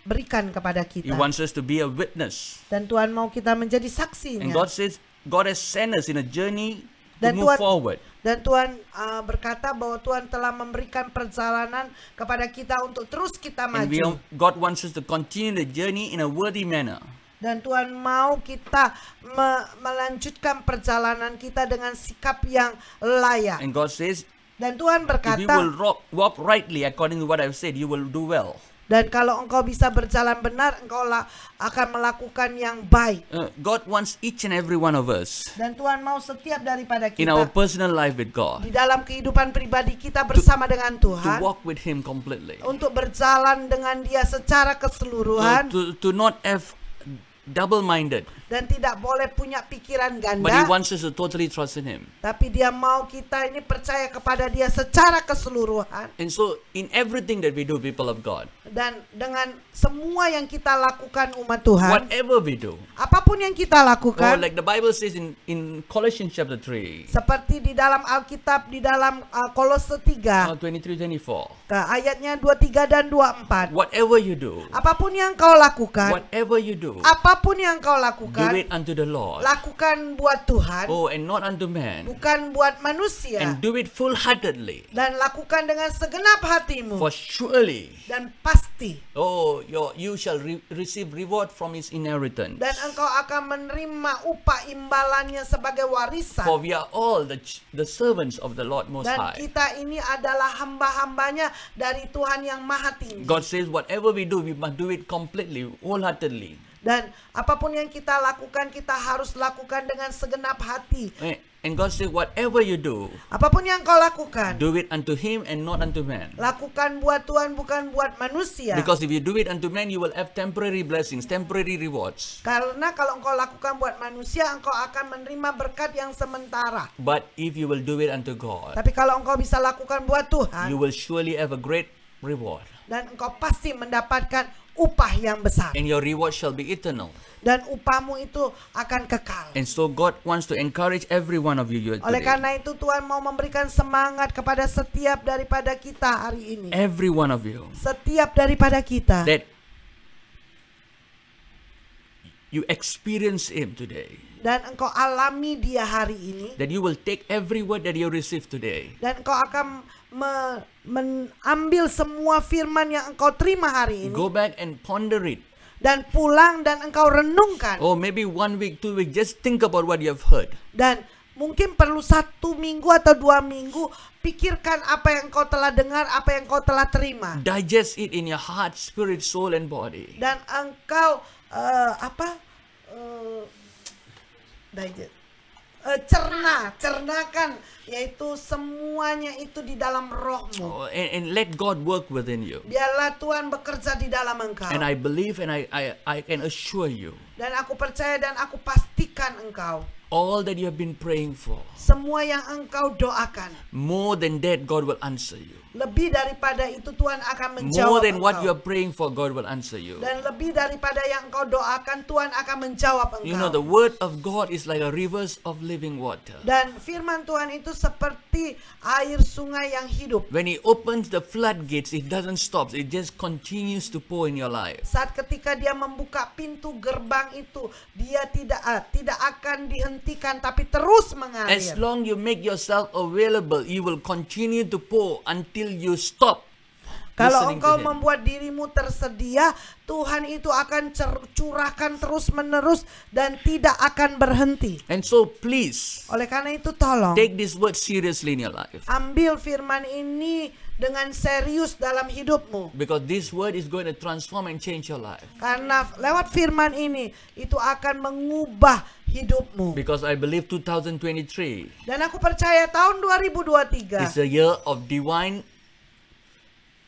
berikan kepada He kita. wants us to be a witness. Dan Tuhan mau kita menjadi And saksinya. God says, God has sent us in a journey to Dan move Tuhan- forward. Dan Tuhan berkata bahwa Tuhan telah memberikan perjalanan kepada kita untuk terus kita And maju. God wants us to continue the journey in a worthy manner. Dan Tuhan mau kita melanjutkan perjalanan kita dengan sikap yang layak. And God says, Dan Tuhan if you berkata, will walk rightly according to what I've said, you will do well. dan kalau engkau bisa berjalan benar, engkau akan melakukan yang baik. God wants each and every one of us Dan Tuhan mau setiap daripada in our kita personal life with God di dalam kehidupan pribadi kita bersama dengan to Tuhan, walk with Him completely. untuk berjalan dengan Dia secara keseluruhan, To not have double-minded, dan tidak boleh punya pikiran but He ganda, wants us to totally trust in Him. tapi Dia mau kita ini percaya kepada Dia secara keseluruhan. And so, in everything that we do, people of God, Dan dengan semua yang kita lakukan umat Tuhan, whatever we do, apapun yang kita lakukan, like the Bible says in Colossians chapter 3, seperti di dalam Alkitab, di dalam Kolose 3, 23-24, ayatnya 23 dan 24. whatever you do, Apapun yang kau lakukan, whatever you do, apapun yang kau do lakukan, it unto the Lord. lakukan buat Tuhan, Oh, and not unto man. bukan buat manusia. And do it full-heartedly. Dan lakukan dengan segenap hatimu. For surely, Dan pasti. oh, you shall receive reward from His inheritance. Dan engkau akan menerima upah imbalannya sebagai warisan. For we are all the servants of the Lord Most Dan High. kita ini adalah hamba-hambanya dari Tuhan yang maha tinggi. God says, whatever we do, we must do it completely, wholeheartedly. Dan apapun yang kita lakukan, kita harus lakukan dengan segenap hati. And God says, whatever you do, Apapun yang kau lakukan, do it unto Him and not unto man. lakukan buat Tuhan, bukan buat manusia. Because if you do it unto man, you will have temporary blessings, temporary rewards. Karena kalau engkau lakukan buat manusia, engkau akan menerima berkat yang sementara. But if you will do it unto God, Tapi kalau engkau bisa lakukan buat Tuhan, you will surely have a great reward. dan engkau pasti mendapatkan upah yang besar. And your reward shall be eternal. Dan upahmu itu akan kekal. And so God wants to encourage every one of you Oleh today. karena itu Tuhan mau memberikan semangat kepada setiap daripada kita hari ini. Every one of you. Setiap daripada kita. That you experience Him today. Dan engkau alami Dia hari ini. That you will take every word that you receive today. Dan engkau akan mengambil semua firman yang engkau terima hari ini. Go back and ponder it. Dan pulang dan engkau renungkan. Or maybe 1 week, 2 weeks, just think about what you have heard. Dan mungkin perlu 1 minggu atau 2 minggu, pikirkan apa yang kau telah dengar, apa yang kau telah terima. Digest it in your heart, spirit, soul, and body. Dan engkau cernakan, yaitu semuanya itu di dalam rohmu. Oh, and let God work within you. Biarlah Tuhan bekerja di dalam engkau. And I believe and I can assure you, Dan aku percaya dan aku pastikan engkau, all that you have been praying for, semua yang engkau doakan, more than that, God will answer you. lebih daripada itu Tuhan akan menjawab More than what you engkau. are praying for, God will answer you. Dan lebih daripada yang engkau doakan, Tuhan akan menjawab engkau. You know, the word of God is like a rivers of living water. Dan firman Tuhan itu seperti air sungai yang hidup. When He opens the floodgates, it doesn't stop. It just continues to pour in your life. Saat ketika dia membuka pintu gerbang itu, dia tidak akan dihentikan tapi terus As mengalir. long you make yourself available, you will continue to pour until you stop. Kalau listening to engkau Him. membuat dirimu tersedia, Tuhan itu akan curahkan terus-menerus dan tidak akan berhenti. And so please, Oleh karena itu tolong take this word seriously in your life. ambil firman ini dengan serius dalam hidupmu. Because this word is going to transform and change your life. Karena lewat firman ini itu akan mengubah hidupmu. Because I believe 2023 Dan aku percaya tahun 2023 is a year of divine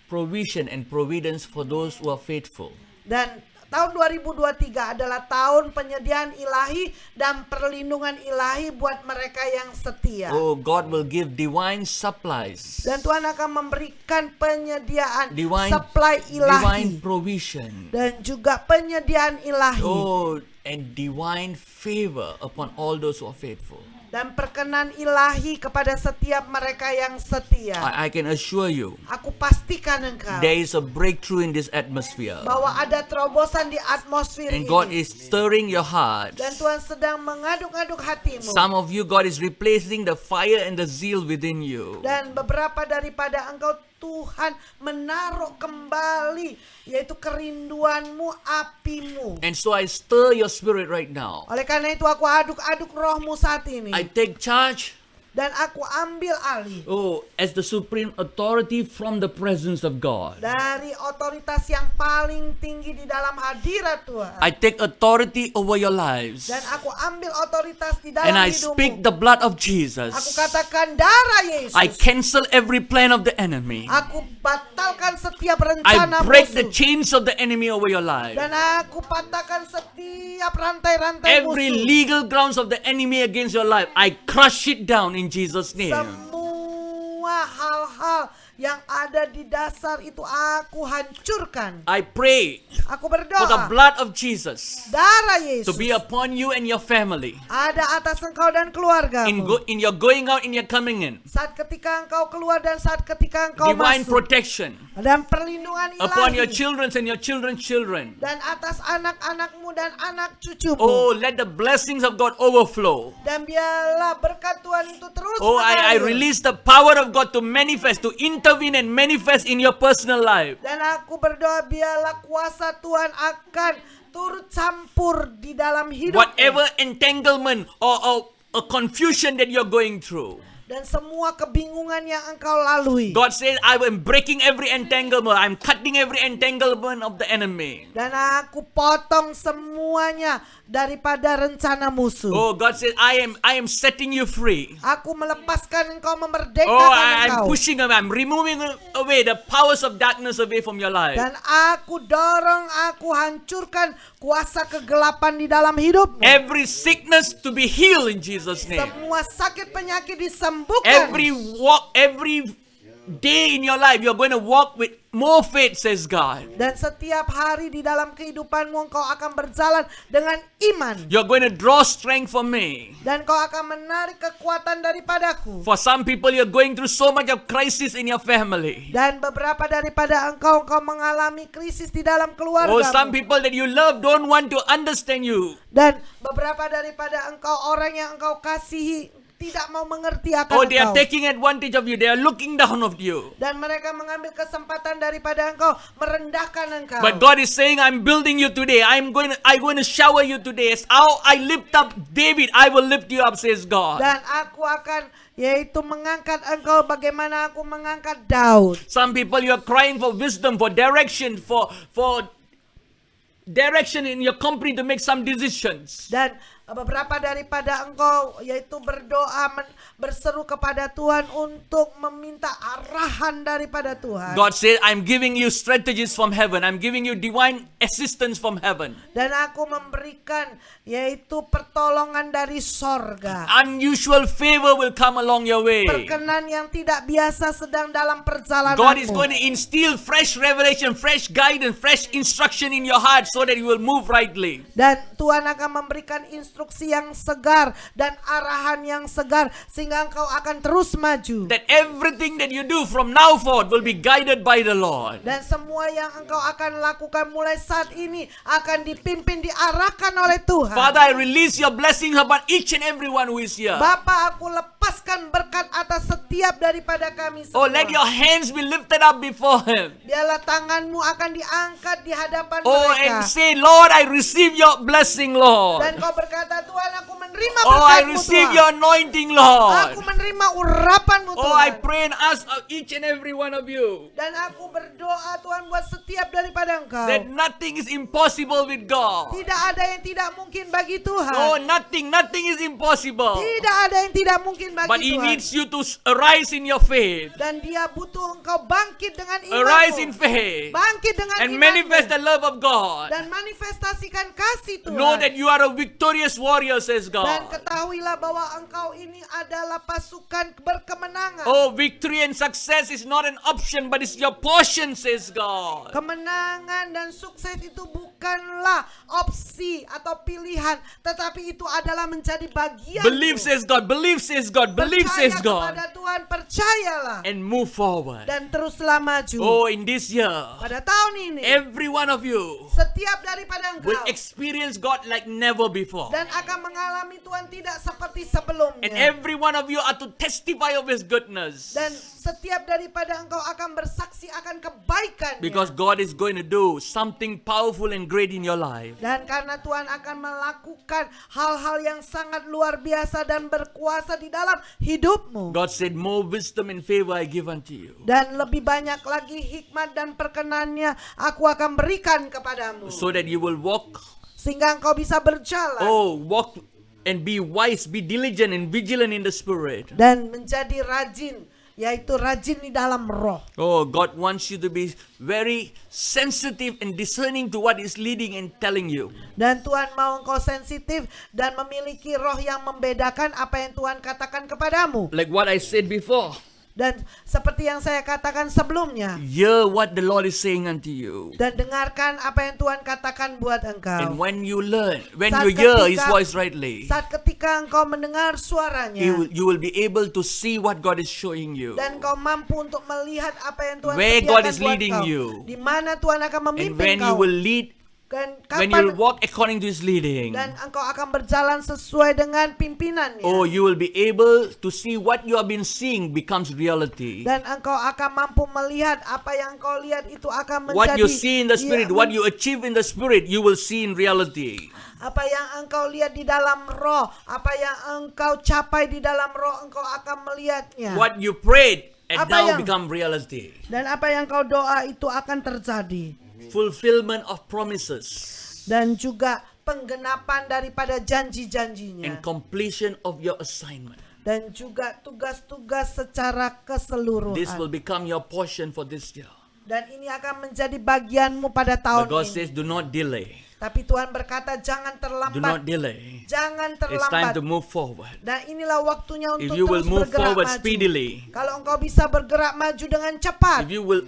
provision and providence for those who are faithful. dan tahun 2023 adalah tahun penyediaan ilahi dan perlindungan ilahi buat mereka yang setia. Oh, God will give divine supplies, Dan Tuhan akan memberikan penyediaan divine supply ilahi provision. dan juga penyediaan ilahi Oh, and divine favor upon all those who are faithful. Dan perkenan ilahi kepada setiap mereka yang setia. I can assure you, Aku pastikan engkau there is a breakthrough in this atmosphere. bahwa ada terobosan di atmosfer And God ini. is stirring your hearts. Dan Tuhan sedang mengaduk-aduk hatimu. Some of you, God is replacing the fire and the zeal within you. Dan beberapa daripada engkau Tuhan menaruh kembali, yaitu kerinduanmu, apimu. And so I stir your spirit right now. Oleh karena itu aku aduk-aduk rohmu saat ini. I take charge, Dan aku ambil alih as the supreme authority from the presence of God. dari otoritas yang paling tinggi di dalam hadirat Tuhan. I take authority over your lives. Dan aku ambil otoritas di dalam And I hidupmu. speak the blood of Jesus. Aku katakan darah Yesus. I cancel every plan of the enemy. Aku batalkan setiap I rencana break the musuh. chains of the enemy over your life. Dan aku patahkan setiap rantai-rantai Every musuh. legal grounds of the enemy against your life, I crush it down in Jesus' name. Semua hal-hal yang ada di dasar itu aku hancurkan. I pray Aku for the berdoa blood of Jesus darah to Yesus be upon you and your family. ada atas engkau dan keluargamu. In your going out, in your coming in. Saat ketika engkau keluar dan saat ketika engkau Divine masuk. protection Dan perlindungan upon your ilahi. children and your children's children. Dan atas anak-anakmu dan anak cucumu. Oh, let the blessings of God overflow. Dan biarlah berkat Tuhan itu terus Oh, I mengalir. release the power of God to manifest, to intervene and manifest in your personal life. Dan aku berdoa biarlah kuasa Tuhan akan turut campur di dalam hidupmu. Whatever entanglement or confusion that you're going through. Dan semua kebingungan yang engkau lalui. God says, I am breaking every entanglement. I'm cutting every entanglement of the enemy. Dan aku potong semuanya daripada rencana musuh. Oh, God says, I am setting you free. Aku melepaskan engkau, memerdekakan Oh, I'm engkau. pushing away. I'm removing away the powers of darkness away from your life. Dan aku dorong, aku hancurkan kuasa kegelapan di dalam hidupmu. Every sickness to be healed in Jesus' name. Semua sakit penyakit disembuhkan. Every day in your life, you're going to walk with more faith, says God. Dan setiap hari di dalam kehidupanmu engkau akan berjalan dengan iman. You're going to draw strength from me. Dan kau akan menarik kekuatan daripadaku. For some people, you're going through so much of crisis in your family. Dan beberapa daripada engkau mengalami krisis di dalam Oh, some keluarga. people that you love don't want to understand you. Dan beberapa daripada engkau orang yang engkau kasihi tidak mau mengerti akan Oh, they are engkau. taking advantage of you. They are looking down of you. Dan mereka mengambil kesempatan daripada engkau, merendahkan engkau. But God is saying, I'm building you today. I'm going to shower you today. As how I lift up David, I will lift you up, says God. Dan aku akan yaitu mengangkat engkau bagaimana aku mengangkat Daud. Some people, you are crying for wisdom, for direction, for direction in your company to make some decisions. Dan beberapa daripada engkau yaitu berdoa berseru kepada Tuhan untuk meminta arahan daripada Tuhan. God said, I'm giving you strategies from heaven. I'm giving you divine assistance from heaven. Dan aku memberikan yaitu pertolongan dari sorga. Unusual favor will come along your way. Perkenan yang tidak biasa sedang dalam perjalananmu. God is going to instill fresh revelation, fresh guidance, fresh instruction in your heart so that you will move rightly. Dan Tuhan akan memberikan instruksi yang segar dan arahan yang segar sehingga engkau akan terus maju. That everything that you do from now forth will be guided by the Lord. Dan semua yang engkau akan lakukan mulai saat ini akan dipimpin, diarahkan oleh Tuhan. Father, I release your blessings upon each and everyone who is here. Bapa, aku lepaskan berkat atas setiap daripada kami Oh, semua. let your hands be lifted up before Him. Biarlah tanganmu akan diangkat di hadapan Oh, mereka. and say, Lord, I receive your blessing, Lord. Dan kau berkata, Tuhan, aku menerima Oh, I berkatmu, receive Tuhan. your anointing, Lord. Aku menerima urapanmu, Oh, I Tuhan. pray and ask of each and every one of you Dan aku berdoa, Tuhan, buat setiap daripada engkau. that nothing is impossible with God. Tidak ada yang tidak mungkin bagi Tuhan. Oh, nothing is impossible. Tidak ada yang tidak mungkin bagi But He Tuhan. needs you to arise in your faith. Dan dia butuh engkau bangkit dengan Arise in imanmu. faith. Bangkit dengan And imanmu. manifest the love of God. Dan manifestasikan kasih Tuhan. Know that you are a victorious warrior, says Dan God. ketahuilah bahwa engkau ini adalah pasukan berkemenangan. Oh, victory and success is not an option, but it's your portion, says God. Kemenangan dan sukses itu bukan bukanlah opsi atau pilihan, tetapi itu adalah menjadi bagian. Believe says God, believe says God, believe says God. Kepada Tuhan, percayalah And move forward. dan teruslah maju. Oh, in this year, Pada tahun ini, every one of you setiap daripada engkau will experience God like never before. dan akan mengalami Tuhan tidak seperti And sebelumnya. every one of you are to testify of His goodness. Dan setiap daripada engkau akan bersaksi akan kebaikan. Because God is going to do something powerful and great in your life. Dan karena Tuhan akan melakukan hal-hal yang sangat luar biasa dan berkuasa di dalam hidupmu. God said, more wisdom and favor I give unto you. Dan lebih banyak lagi hikmat dan perkenannya aku akan berikan kepadamu. So that you will walk, Sehingga engkau bisa berjalan. walk and be wise, be diligent and vigilant in the Spirit. Dan menjadi rajin. Yaitu rajin di dalam roh. Oh, God wants you to be very sensitive and discerning to what is leading and telling you. Dan Tuhan mau engkau sensitif dan memiliki roh yang membedakan apa yang Tuhan katakan kepadamu. Like what I said before. Dan seperti yang saya katakan sebelumnya. Hear what the Lord is saying unto you. Dan dengarkan apa yang Tuhan katakan buat engkau. And when you learn, when Saat you hear His ketika- voice rightly, Saat ketika engkau mendengar suaranya. you will be able to see what God is showing you. Dan kau mampu untuk melihat apa yang Tuhan Where sediakan God is buat leading kau. you. Di mana Tuhan akan And memimpin when you kau. will lead, Dan when you will kapan walk according to His leading, dan engkau akan berjalan sesuai dengan pimpinannya. oh, you will be able to see what you have been seeing becomes reality. Dan engkau akan mampu melihat apa yang kau lihat itu akan menjadi What you see in the Spirit, ya, what you achieve in the Spirit, you will see in reality. apa yang engkau lihat di dalam roh, apa yang engkau capai di dalam roh, engkau akan melihatnya. What you prayed and Apa now yang- become reality. Dan apa yang kau doa itu akan terjadi. Fulfillment of promises Dan juga penggenapan daripada janji-janjinya. and completion of your assignment. Dan juga tugas-tugas secara keseluruhan. This will become your portion for this year. Dan ini akan menjadi bagianmu pada But tahun God ini. says, do not delay. Tapi Tuhan berkata jangan Do not terlambat. delay. Jangan It's time terlambat. to move forward. Dan inilah waktunya If untuk you will terus move bergerak forward maju. speedily, Kalau engkau bisa bergerak maju dengan cepat. if you will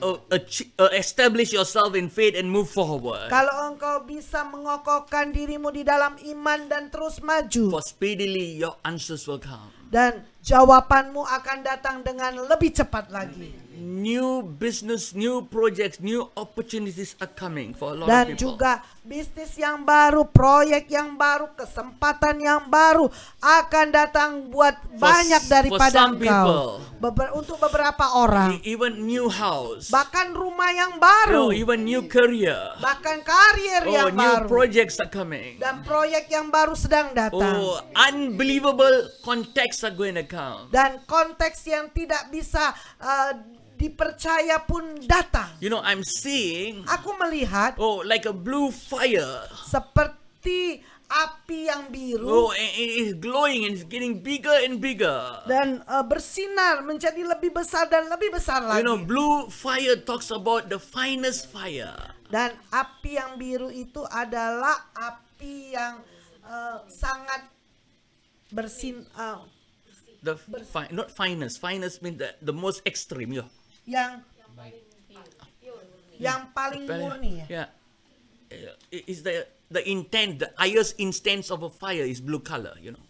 establish yourself in faith and move forward, Kalau engkau bisa mengokohkan dirimu di dalam iman dan terus maju. for speedily your answers will come. Dan jawabanmu akan datang dengan lebih cepat lagi. New business, new projects, new opportunities are coming for a lot of Dan people. juga bisnis yang baru, proyek yang baru, kesempatan yang baru akan datang buat banyak daripada some engkau. Untuk beberapa orang. Even new house, Bahkan rumah yang baru. even new career, Bahkan karier yang new baru. projects are coming. Dan proyek yang baru sedang datang. Unbelievable contexts are going to come. Dan konteks yang tidak bisa dipercaya pun datang. You know, I'm seeing, Aku melihat like a blue fire. seperti api yang biru. Oh, and it is glowing and it's getting bigger and bigger. Dan bersinar menjadi lebih besar dan lebih besar lagi. You know, blue fire talks about the finest fire. Dan api yang biru itu adalah api yang sangat Not finest. Finest means the most extreme. Yeah. yang paling murni. Yeah. Is the intent, the highest instance of a fire is blue color, you know.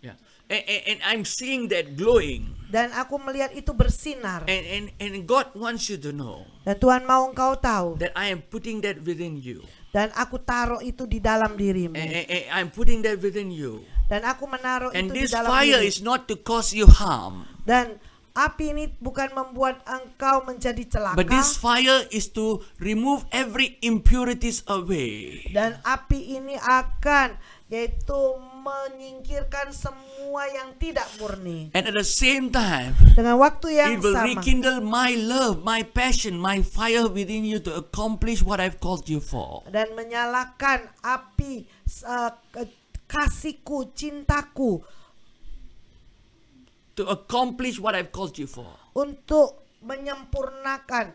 Yeah. And I'm seeing that glowing. Dan aku melihat itu bersinar. And God wants you to know Dan Tuhan mau engkau tahu. that I am putting that within you. Dan aku taruh itu di dalam dirimu. And I'm putting that within you. Dan aku menaruh And itu di this dalam fire diri. is not to cause you harm. Dan api ini bukan membuat engkau menjadi celaka. But this fire is to remove every impurities away. Dan api ini akan yaitu menyingkirkan semua yang tidak murni. And at the same time, Dengan waktu yang it will sama. rekindle my love, my passion, my fire within you to accomplish what I've called you for. Dan menyalakan api kasihku, cintaku To accomplish what I've called you for. untuk menyempurnakan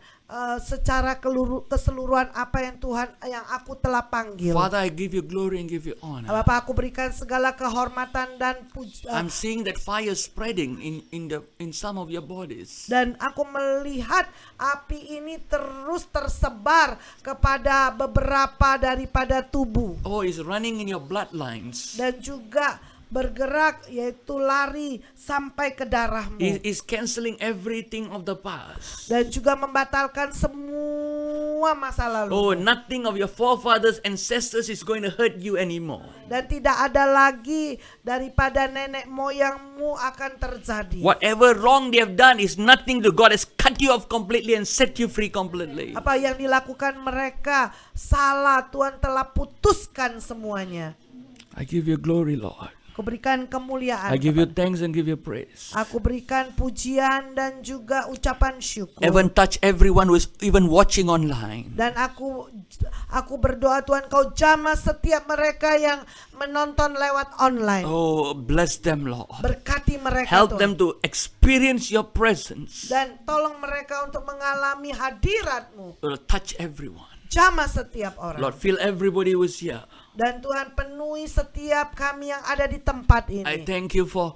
secara keseluruhan apa yang Tuhan yang aku telah panggil. Father, I give you glory and give you honor. Bapa, aku berikan segala kehormatan dan I'm seeing that fire spreading in some of your bodies. dan aku melihat api ini terus tersebar kepada beberapa daripada tubuh Oh, it's running in your bloodlines. dan juga bergerak, yaitu lari sampai ke darahmu Is canceling everything of the past. dan juga membatalkan semua masa lalu. Oh, nothing of your forefathers, ancestors is going to hurt you anymore. Dan tidak ada lagi daripada nenek moyangmu akan terjadi. Whatever wrong they have done is nothing to God has cut you off completely and set you free completely. Apa yang dilakukan mereka salah, Tuhan telah putuskan semuanya. I give you glory, Lord. Aku berikan kemuliaan. I give you thanks and give you praise. Aku berikan pujian dan juga ucapan syukur. Even touch everyone who is even watching online. Dan aku berdoa Tuhan, Kau jamah setiap mereka yang menonton lewat online. Oh, bless them, Lord. Berkati mereka Help Tuhan. them to experience your presence. Dan tolong mereka untuk mengalami hadirat-Mu. Lord, touch everyone. Jamah setiap orang. Lord, fill everybody who is here. Dan Tuhan penuhi setiap kami yang ada di tempat I ini. thank you for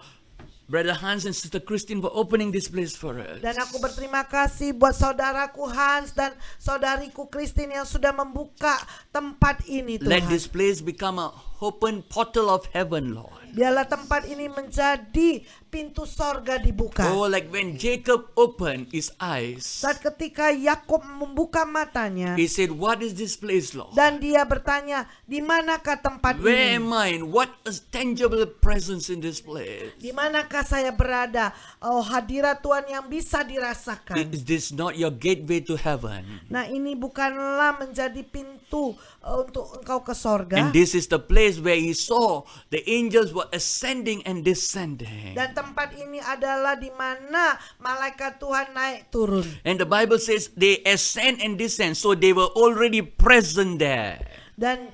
Brother Hans and Sister Christine for opening this place for us. Dan aku berterima kasih buat saudaraku Hans dan saudariku Christine yang sudah membuka tempat ini Let Tuhan. this place become a open portal of heaven, Lord. Biarlah tempat ini menjadi pintu sorga dibuka. Oh, like when Jacob opened his eyes, Saat ketika Yakub membuka matanya he said, "What is this place, Lord? dan dia bertanya, di manakah tempat Where ini? am I? And what is tangible presence in this place? Di manakah saya berada? Oh, hadirat Tuhan yang bisa dirasakan. Is this not your gateway to heaven? Nah, ini bukanlah menjadi pintu untuk engkau ke sorga. And this is the place where he saw the angels were ascending and descending. Dan tempat ini adalah di mana malaikat Tuhan naik turun. And the Bible says they ascend and descend, so they were already present there. Dan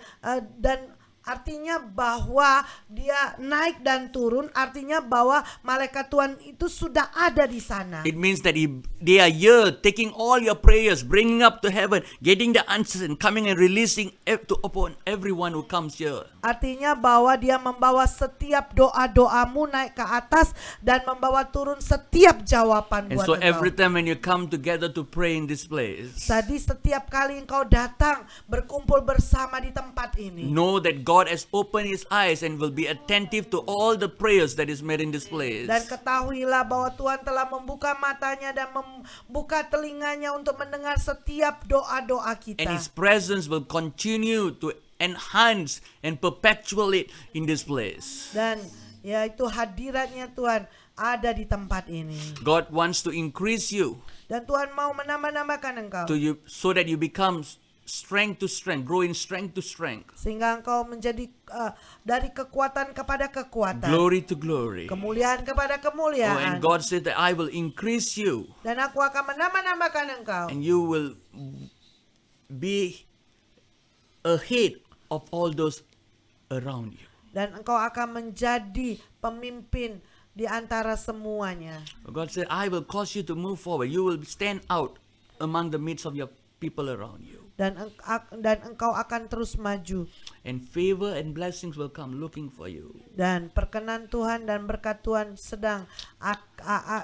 artinya bahwa dia naik dan turun, artinya bahwa malaikat Tuhan itu sudah ada di sana. It means that they are here taking all your prayers, bringing up to heaven, getting the answers and coming and releasing upon everyone who comes here. Artinya bahwa dia membawa setiap doa-doamu naik ke atas dan membawa turun setiap jawaban And buat so engkau. every time when you come together to pray in this place, Jadi setiap kali engkau datang berkumpul bersama di tempat ini, know that God has opened his eyes and will be attentive to all the prayers that is made in this place. dan ketahuilah bahwa Tuhan telah membuka matanya dan membuka telinganya untuk mendengar setiap doa-doa kita. And his presence will continue to enhance and perpetuate in this place. Dan yaitu hadiratnya Tuhan ada di tempat ini. God wants to increase you Dan Tuhan mau menambah-nambahkan engkau. to you so that you become strength to strength, grow in strength to strength, Sehingga engkau menjadi dari kekuatan kepada kekuatan. glory to glory. Kemuliaan kepada Oh, kemuliaan. and God said that I will increase you Dan aku akan menambah-nambahkan engkau. and you will be ahead of all those around you. Dan engkau akan menjadi pemimpin di antara semuanya. God said, I will cause you to move forward. You will stand out among the midst of your people around you. Dan engkau akan terus maju. And favor and blessings will come looking for you. Dan perkenan Tuhan dan berkat Tuhan sedang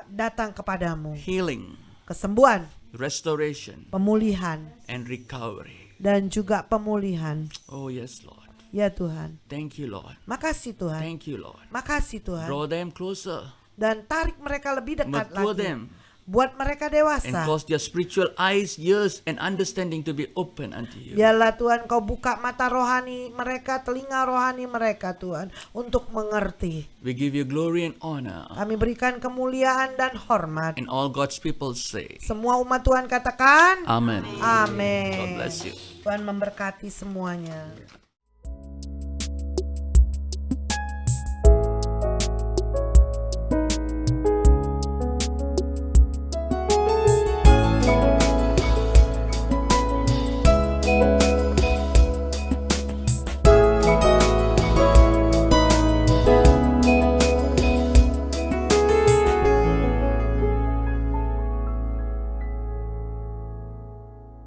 datang kepadamu. Healing, Kesembuhan, restoration, pemulihan, and recovery. dan juga pemulihan. Oh, yes, Lord. Ya Tuhan. Thank you, Lord. Makasih Tuhan. Thank you, Lord. Makasih Tuhan. Draw them closer. Dan tarik mereka lebih dekat Mature lagi. them. Buat mereka And dewasa. cause their spiritual eyes, ears, and understanding to be open unto you. Biarlah Tuhan kau buka mata rohani mereka, telinga rohani mereka Tuhan. Untuk mengerti. We give you glory and honor. Kami berikan kemuliaan dan hormat. And all God's people say, Semua umat Tuhan katakan. Amen. Amin. God bless you. Tuhan memberkati semuanya.